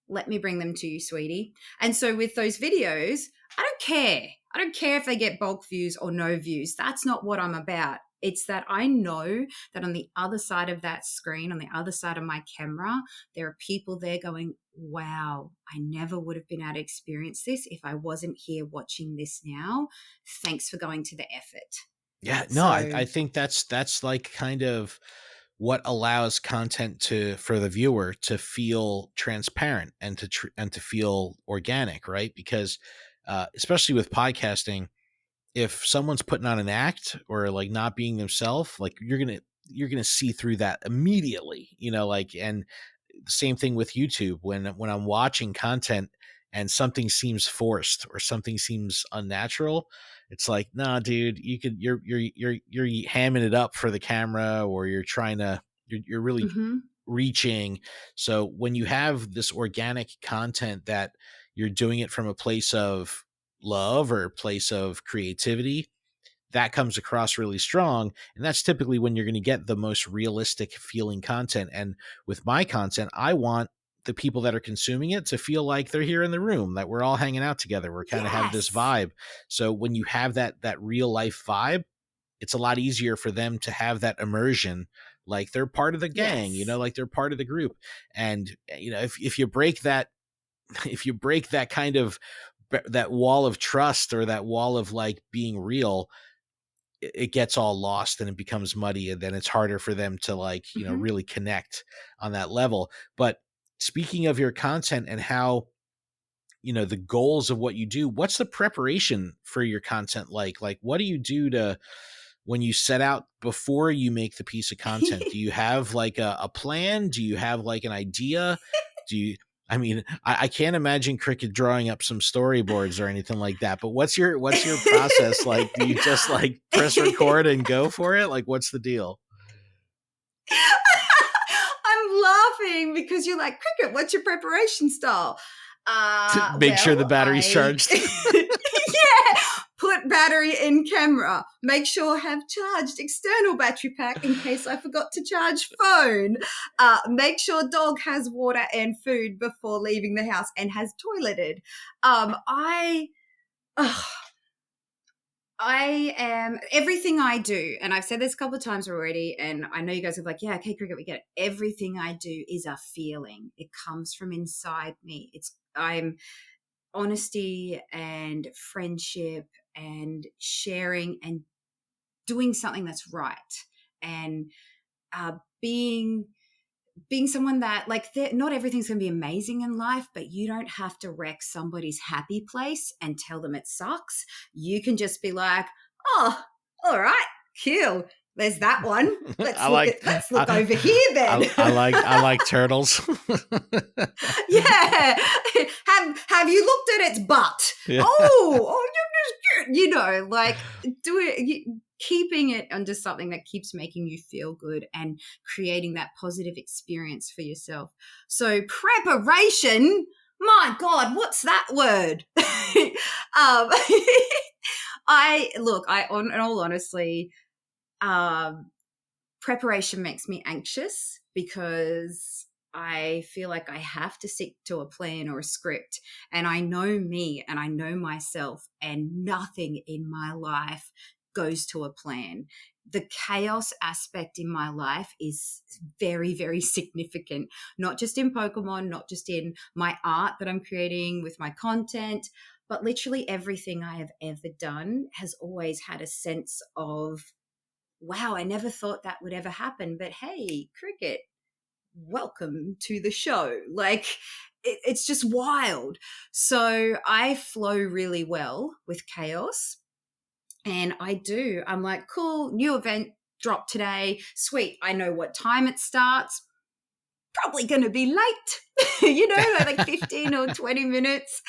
let me bring them to you, sweetie. And so with those videos, I don't care. I don't care if they get bulk views or no views. That's not what I'm about. It's that I know that on the other side of that screen, on the other side of my camera, there are people there going, wow, I never would have been able to experience this if I wasn't here watching this now. Thanks for going to the effort. Yeah, no, So, I think that's like kind of what allows content for the viewer to feel transparent and to feel organic, right? Because especially with podcasting, if someone's putting on an act or like not being themselves, like you're gonna see through that immediately, like. And the same thing with YouTube. When I'm watching content and something seems forced or something seems unnatural, it's like, nah, dude, you're hamming it up for the camera, or you're really mhm, reaching. So when you have this organic content that you're doing it from a place of love or a place of creativity, that comes across really strong. And that's typically when you're going to get the most realistic feeling content. And with my content, I want the people that are consuming it to feel like they're here in the room, that we're all hanging out together. We're kind of have this yes, vibe. So when you have that real life vibe, it's a lot easier for them to have that immersion, like they're part of the gang, yes, like they're part of the group. And if you break that, if you break that kind of that wall of trust, or that wall of like being real, it gets all lost and it becomes muddy, and then it's harder for them to like, mhm. really connect on that level. But speaking of your content and how, the goals of what you do, what's the preparation for your content like what do you do to when you set out before you make the piece of content? Do you have like a plan? Do you have like an idea? Do you, I mean, I can't imagine Cricket drawing up some storyboards or anything like that. But what's your process like? Do you just like press record and go for it? Like, what's the deal? I'm laughing because you're like, Cricket, what's your preparation style? To make sure the Well, battery's I, charged. yeah, put battery in camera. Make sure have charged external battery pack in case I forgot to charge phone. Make sure dog has water and food before leaving the house and has toileted. I, ugh, I am everything I do, and I've said this a couple of times already, and I know you guys are like, yeah, okay, Cricket, we get it. Everything I do is a feeling. It comes from inside me. I'm honesty and friendship and sharing and doing something that's right, and uh, being being someone that like not everything's going to be amazing in life, but you don't have to wreck somebody's happy place and tell them it sucks. You can just be like, oh, all right, cool, there's that one. I like Let's look I, over here then. I like turtles. Yeah. Have you looked at its butt? Yeah. Oh, like do it. Keeping it under something that keeps making you feel good and creating that positive experience for yourself. So preparation, my God, what's that word? um, in all honesty, um, preparation makes me anxious because I feel like I have to stick to a plan or a script. And I know me and I know myself, and nothing in my life goes to a plan. The chaos aspect in my life is very, very significant, not just in Pokemon, not just in my art that I'm creating with my content, but literally everything I have ever done has always had a sense of, wow, I never thought that would ever happen. But hey, Cricket, welcome to the show. Like, it's just wild. So I flow really well with chaos. And I'm like, cool, new event dropped today. Sweet. I know what time it starts. probably going to be late, like 15 or 20 minutes.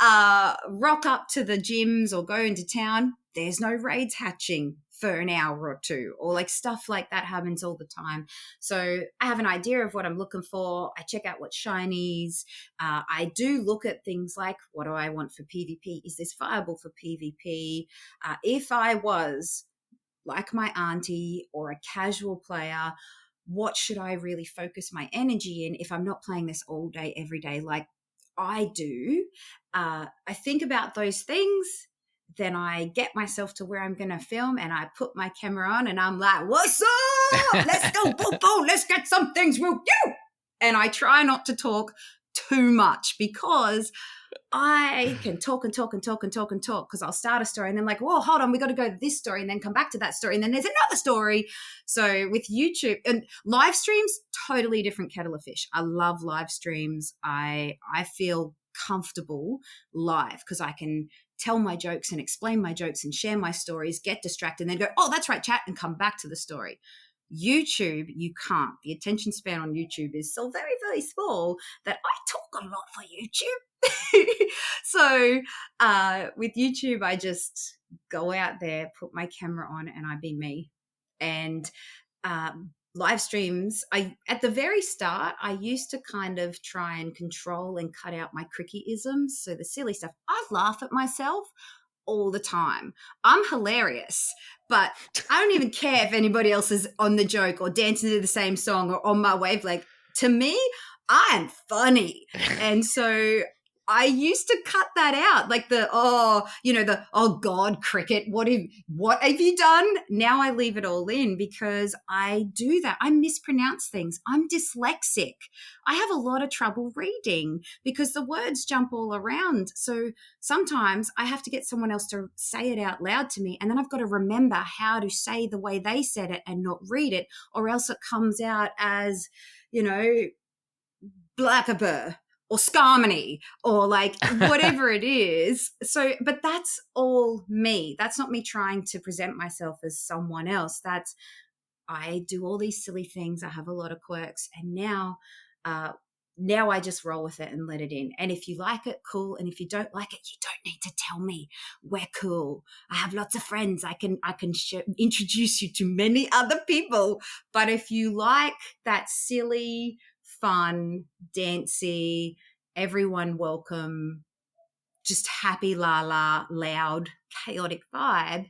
Rock up to the gyms or go into town. There's no raids hatching for an hour or two, or like stuff like that happens all the time. So I have an idea of what I'm looking for. I check out what shinies. I do look at things like, what do I want for PvP? Is this viable for PvP? If I was like my auntie or a casual player, what should I really focus my energy in if I'm not playing this all day, every day, like I do? I think about those things. Then I get myself to where I'm going to film and I put my camera on and I'm like, what's up? Let's go, boom, boom. Let's get some things real cute. And I try not to talk too much because I can talk and talk and talk and talk and talk because I'll start a story and then like, whoa, hold on, we got to go to this story and then come back to that story and then there's another story. So with YouTube and live streams, totally different kettle of fish. I love live streams. I feel comfortable live because I can tell my jokes and explain my jokes and share my stories, get distracted and then go, oh, that's right, chat, and come back to the story. YouTube, you can't. The attention span on YouTube is so very, very small that I talk a lot for YouTube. So with YouTube, I just go out there, put my camera on, and I be me. And live streams, at the very start, I used to kind of try and control and cut out my Krikitisms. So the silly stuff. I laugh at myself all the time. I'm hilarious, but I don't even care if anybody else is on the joke or dancing to the same song or on my wavelength. To me, I am funny. And so I used to cut that out, like oh God, Kriket, what have you done? Now I leave it all in because I do that. I mispronounce things. I'm dyslexic. I have a lot of trouble reading because the words jump all around. So sometimes I have to get someone else to say it out loud to me, and then I've got to remember how to say the way they said it and not read it, or else it comes out as, Blackabur or Scarmony or like whatever it is. So, but that's all me. That's not me trying to present myself as someone else. I do all these silly things. I have a lot of quirks, and now I just roll with it and let it in. And if you like it, cool. And if you don't like it, you don't need to tell me. We're cool. I have lots of friends. I can introduce you to many other people. But if you like that silly, fun, dancey, everyone welcome, just happy la la, loud, chaotic vibe,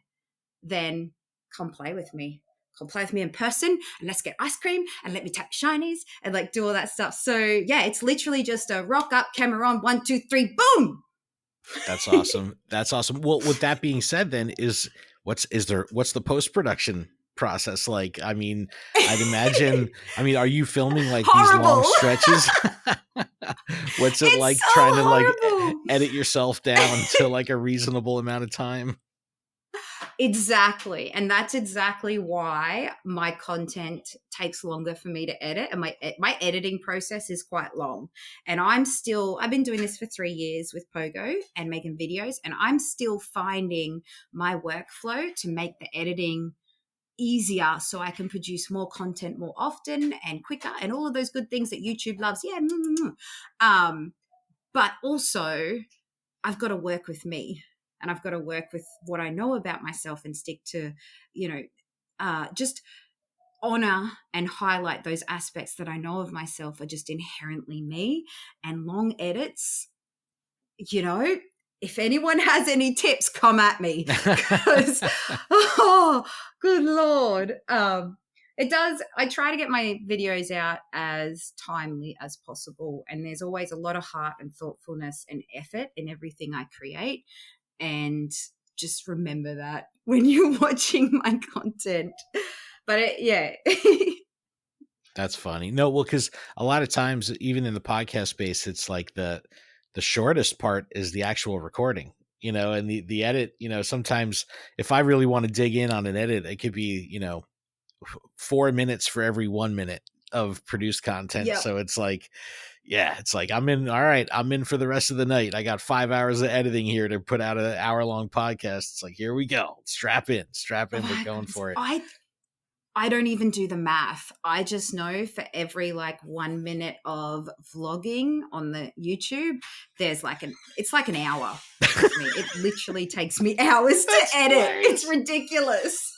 then come play with me. Come play with me in person and let's get ice cream and let me tap shinies and like do all that stuff. So yeah, it's literally just a rock up, camera on, 1, 2, 3, boom. That's awesome. That's awesome. Well, with that being said, then what's the post-production process like? I mean, I'd imagine, are you filming like horrible. These long stretches? What's it like so trying horrible. to like edit yourself down to like a reasonable amount of time? Exactly. And that's exactly why my content takes longer for me to edit. And my editing process is quite long. And I've been doing this for 3 years with Pogo and making videos. And I'm still finding my workflow to make the editing easier so I can produce more content more often and quicker and all of those good things that YouTube loves. Yeah. But also I've got to work with me. And I've got to work with what I know about myself and stick to, just honor and highlight those aspects that I know of myself are just inherently me. And long edits, if anyone has any tips, come at me. Because, oh, good Lord. I try to get my videos out as timely as possible. And there's always a lot of heart and thoughtfulness and effort in everything I create. And just remember that when you're watching my content. But yeah. That's funny. No, well, because a lot of times, even in the podcast space, it's like the shortest part is the actual recording, and the edit, sometimes if I really want to dig in on an edit, it could be, 4 minutes for every 1 minute of produced content. Yep. So it's like, yeah, it's like, I'm in for the rest of the night. I got 5 hours of editing here to put out an hour-long podcast. It's like, here we go. Strap in. We're going for it. I don't even do the math. I just know for every like 1 minute of vlogging on the YouTube, there's like it's like an hour with me. It literally takes me hours to That's edit. It's hilarious. ridiculous.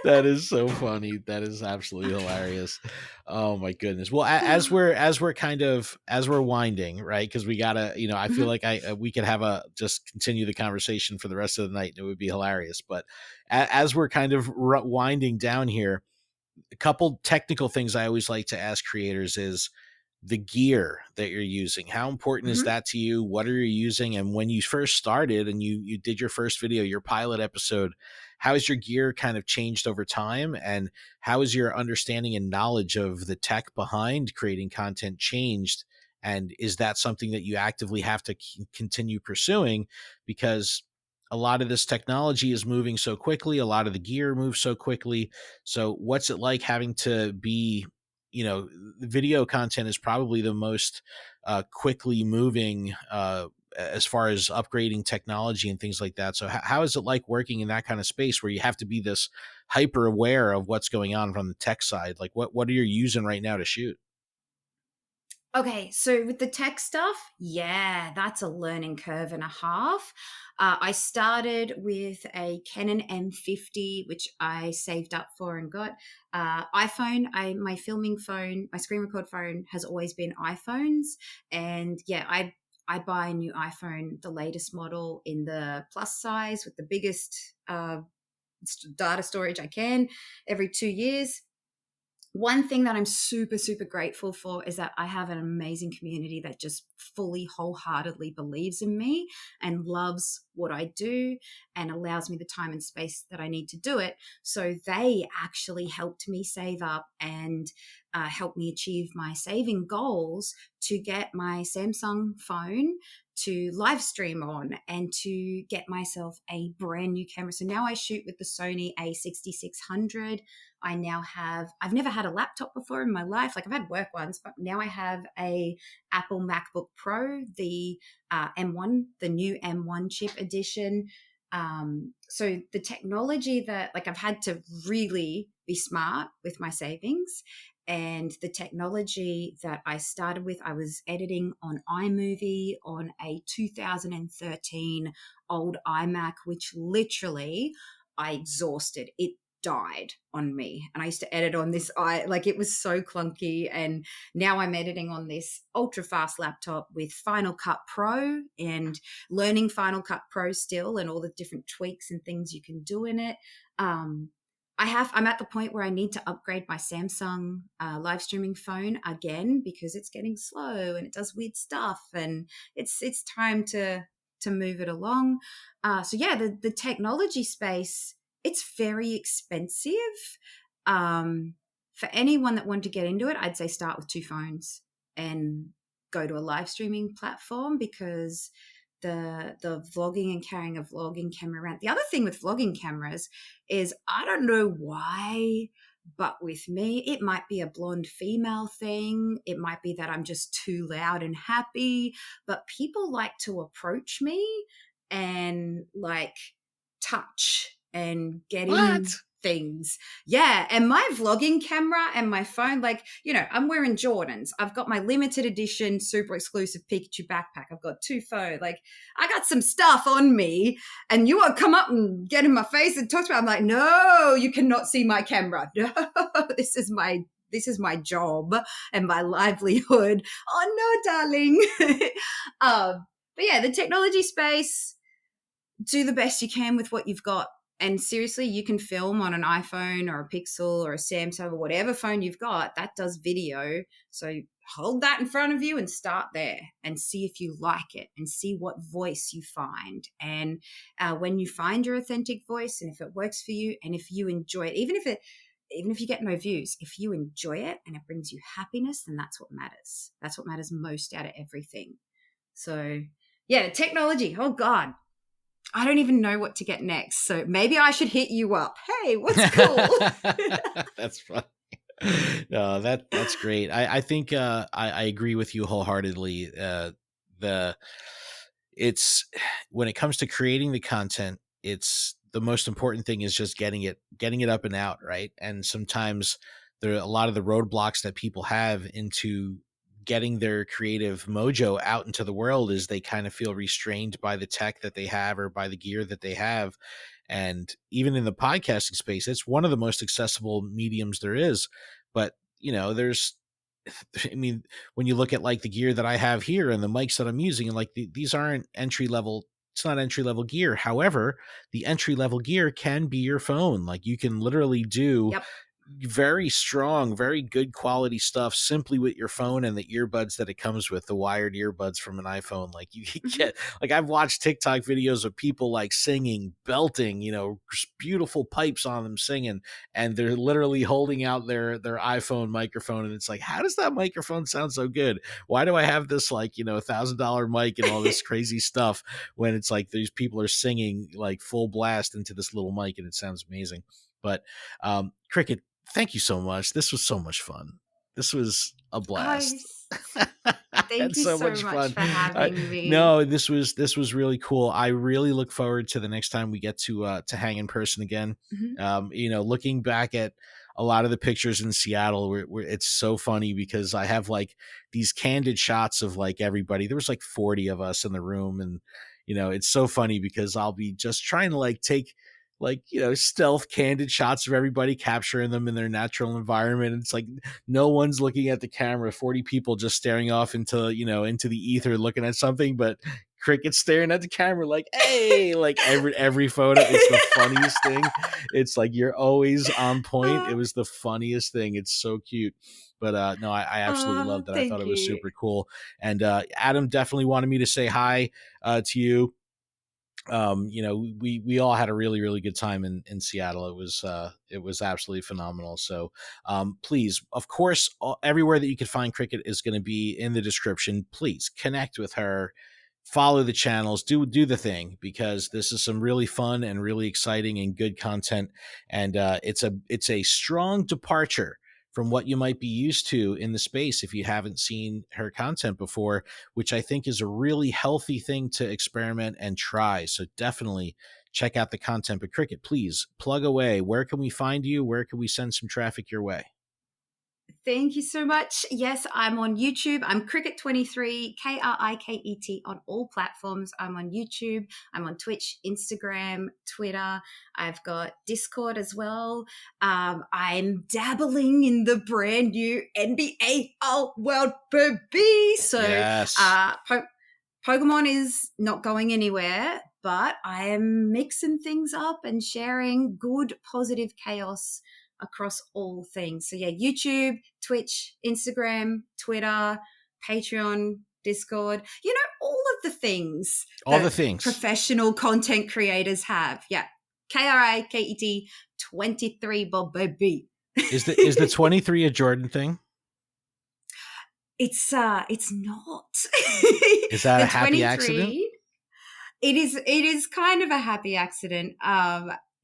That is so funny. That is absolutely hilarious. Oh my goodness. Well, as we're winding, right? Because we gotta, I feel Mhm, like we could have a just continue the conversation for the rest of the night. And it would be hilarious. But as we're kind of winding down here, a couple technical things I always like to ask creators is the gear that you're using. How important is mhm. that to you? What are you using? And when you first started and you did your first video, your pilot episode, how has your gear kind of changed over time? And how has your understanding and knowledge of the tech behind creating content changed? And is that something that you actively have to continue pursuing? Because a lot of this technology is moving so quickly, a lot of the gear moves so quickly. So what's it like having to be, the video content is probably the most quickly moving as far as upgrading technology and things like that. So how is it like working in that kind of space where you have to be this hyper aware of what's going on from the tech side? Like what are you using right now to shoot? Okay, so with the tech stuff, yeah, that's a learning curve and a half. I started with a Canon M50, which I saved up for and got. iPhone, my filming phone, my screen record phone has always been iPhones, and yeah, I buy a new iPhone, the latest model in the plus size with the biggest data storage I can every 2 years. One thing that I'm super, super grateful for is that I have an amazing community that just fully, wholeheartedly believes in me and loves what I do and allows me the time and space that I need to do it. So they actually helped me save up and help me achieve my saving goals to get my Samsung phone to live stream on and to get myself a brand new camera. So now I shoot with the Sony A6600. I've never had a laptop before in my life. Like I've had work ones, but now I have a Apple MacBook Pro, the M1, the new M1 chip edition. So the technology that like I've had to really be smart with my savings, and the technology that I started with, I was editing on iMovie on a 2013 old iMac, which literally I exhausted. It died on me, and I used to edit on this like it was so clunky. And now I'm editing on this ultra fast laptop with Final Cut Pro and learning Final Cut Pro still, and all the different tweaks and things you can do in it. um I'm at the point where I need to upgrade my Samsung live streaming phone again because it's getting slow and it does weird stuff, and it's time to move it along. So yeah, the technology space, it's very expensive. Um, for anyone that wanted to get into it, I'd say start with two phones and go to a live streaming platform, because the vlogging and carrying a vlogging camera around. The other thing with vlogging cameras is I don't know why, but with me, it might be a blonde female thing. It might be that I'm just too loud and happy, but people like to approach me and like touch and get What? in things. Yeah. And my vlogging camera and my phone, like, I'm wearing Jordans. I've got my limited edition, super exclusive Pikachu backpack. I've got two phones. Like, I got some stuff on me, and you want to come up and get in my face and talk to me. I'm like, no, you cannot see my camera. No, this is my job and my livelihood. Oh no, darling. But yeah, the technology space, do the best you can with what you've got. And seriously, you can film on an iPhone or a Pixel or a Samsung or whatever phone you've got that does video. So hold that in front of you and start there and see if you like it and see what voice you find. And when you find your authentic voice, and if it works for you and if you enjoy it, even if you get no views, if you enjoy it and it brings you happiness, then that's what matters. That's what matters most out of everything. So yeah, technology. Oh God, I don't even know what to get next. So maybe I should hit you up. Hey, what's cool? That's fun. No, that's great. I think I agree with you wholeheartedly. The it's when it comes to creating the content, it's the most important thing is just getting it up and out, right? And sometimes there are a lot of the roadblocks that people have into getting their creative mojo out into the world is they kind of feel restrained by the tech that they have or by the gear that they have. And even in the podcasting space, it's one of the most accessible mediums there is. But, there's, I mean, when you look at like the gear that I have here and the mics that I'm using, and like these aren't entry level. It's not entry level gear. However, the entry level gear can be your phone. Like you can literally do Yep. very strong, very good quality stuff simply with your phone and the earbuds that it comes with, the wired earbuds from an iPhone. Like you can get, like I've watched TikTok videos of people like singing, belting, beautiful pipes on them singing, and they're literally holding out their iPhone microphone. And it's like, how does that microphone sound so good? Why do I have this like, $1,000 mic and all this crazy stuff when it's like these people are singing like full blast into this little mic and it sounds amazing. But Kriket, thank you so much. This was so much fun. This was a blast. Thank you so so much much fun. for having me. No, this was really cool. I really look forward to the next time we get to hang in person again. Looking back at a lot of the pictures in Seattle, where it's so funny because I have like these candid shots of like everybody. There was like 40 of us in the room, and it's so funny because I'll be just trying to like take stealth candid shots of everybody, capturing them in their natural environment. And it's like no one's looking at the camera, 40 people just staring off into the ether looking at something, but Kriket's staring at the camera like, hey, like every photo. It's the funniest thing. It's like you're always on point. It was the funniest thing. It's so cute. But no, I absolutely loved it. I thought it was super cool. And Adam definitely wanted me to say hi to you. We all had a really, really good time in Seattle. It was absolutely phenomenal. So, please, of course, everywhere that you can find Kriket is going to be in the description. Please connect with her, follow the channels, do the thing, because this is some really fun and really exciting and good content. And, it's a strong departure from what you might be used to in the space if you haven't seen her content before, which I think is a really healthy thing to experiment and try. So definitely check out the content. But Kriket, please plug away. Where can we find you? Where can we send some traffic your way? Thank you so much. Yes, I'm on YouTube. I'm Kriket23, Kriket on all platforms. I'm on YouTube. I'm on Twitch, Instagram, Twitter. I've got Discord as well. I'm dabbling in the brand new NBA World, baby. So yes. Pokemon is not going anywhere, but I am mixing things up and sharing good, positive chaos across all things. So yeah, YouTube, Twitch, Instagram, Twitter, Patreon, Discord, all of the things. All the things professional content creators have. Yeah. Kriket 23, baby. Is the 23 a Jordan thing? It's not. Is that a happy accident? It is kind of a happy accident.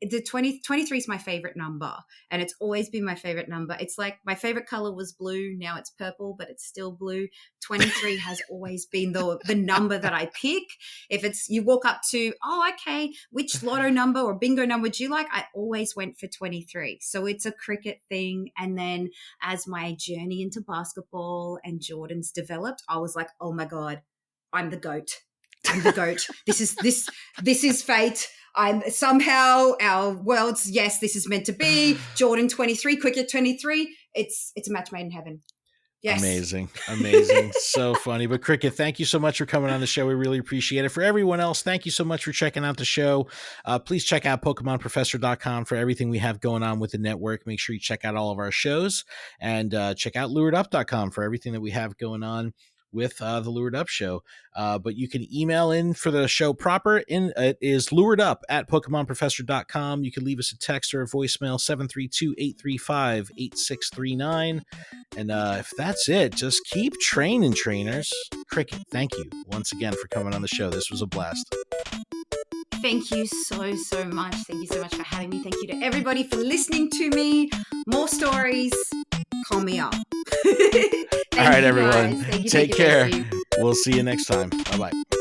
The 23 is my favorite number, and it's always been my favorite number. It's like my favorite color was blue. Now it's purple, but it's still blue. 23 has always been the number that I pick. If it's, you walk up to, okay, which lotto number or bingo number do you like? I always went for 23. So it's a Kriket thing. And then as my journey into basketball and Jordans developed, I was like, oh my God, I'm the GOAT. I'm the GOAT. This is fate. I'm somehow our worlds. Yes, this is meant to be. Jordan 23, Kriket 23. It's a match made in heaven. Yes. Amazing. So funny. But Kriket, thank you so much for coming on the show. We really appreciate it. For everyone else, thank you so much for checking out the show. Please check out PokemonProfessor.com for everything we have going on with the network. Make sure you check out all of our shows, and check out LuredUp.com for everything that we have going on with the LuredUp show. But you can email in for the show proper. It is LuredUp@PokemonProfessor.com. You can leave us a text or a voicemail, 732-835-8639. And if that's it, just keep training, trainers. Kriket, thank you once again for coming on the show. This was a blast. Thank you so, so much. Thank you so much for having me. Thank you to everybody for listening to me. More stories. Call me up. All right, everyone. Take care. We'll see you next time. Bye-bye.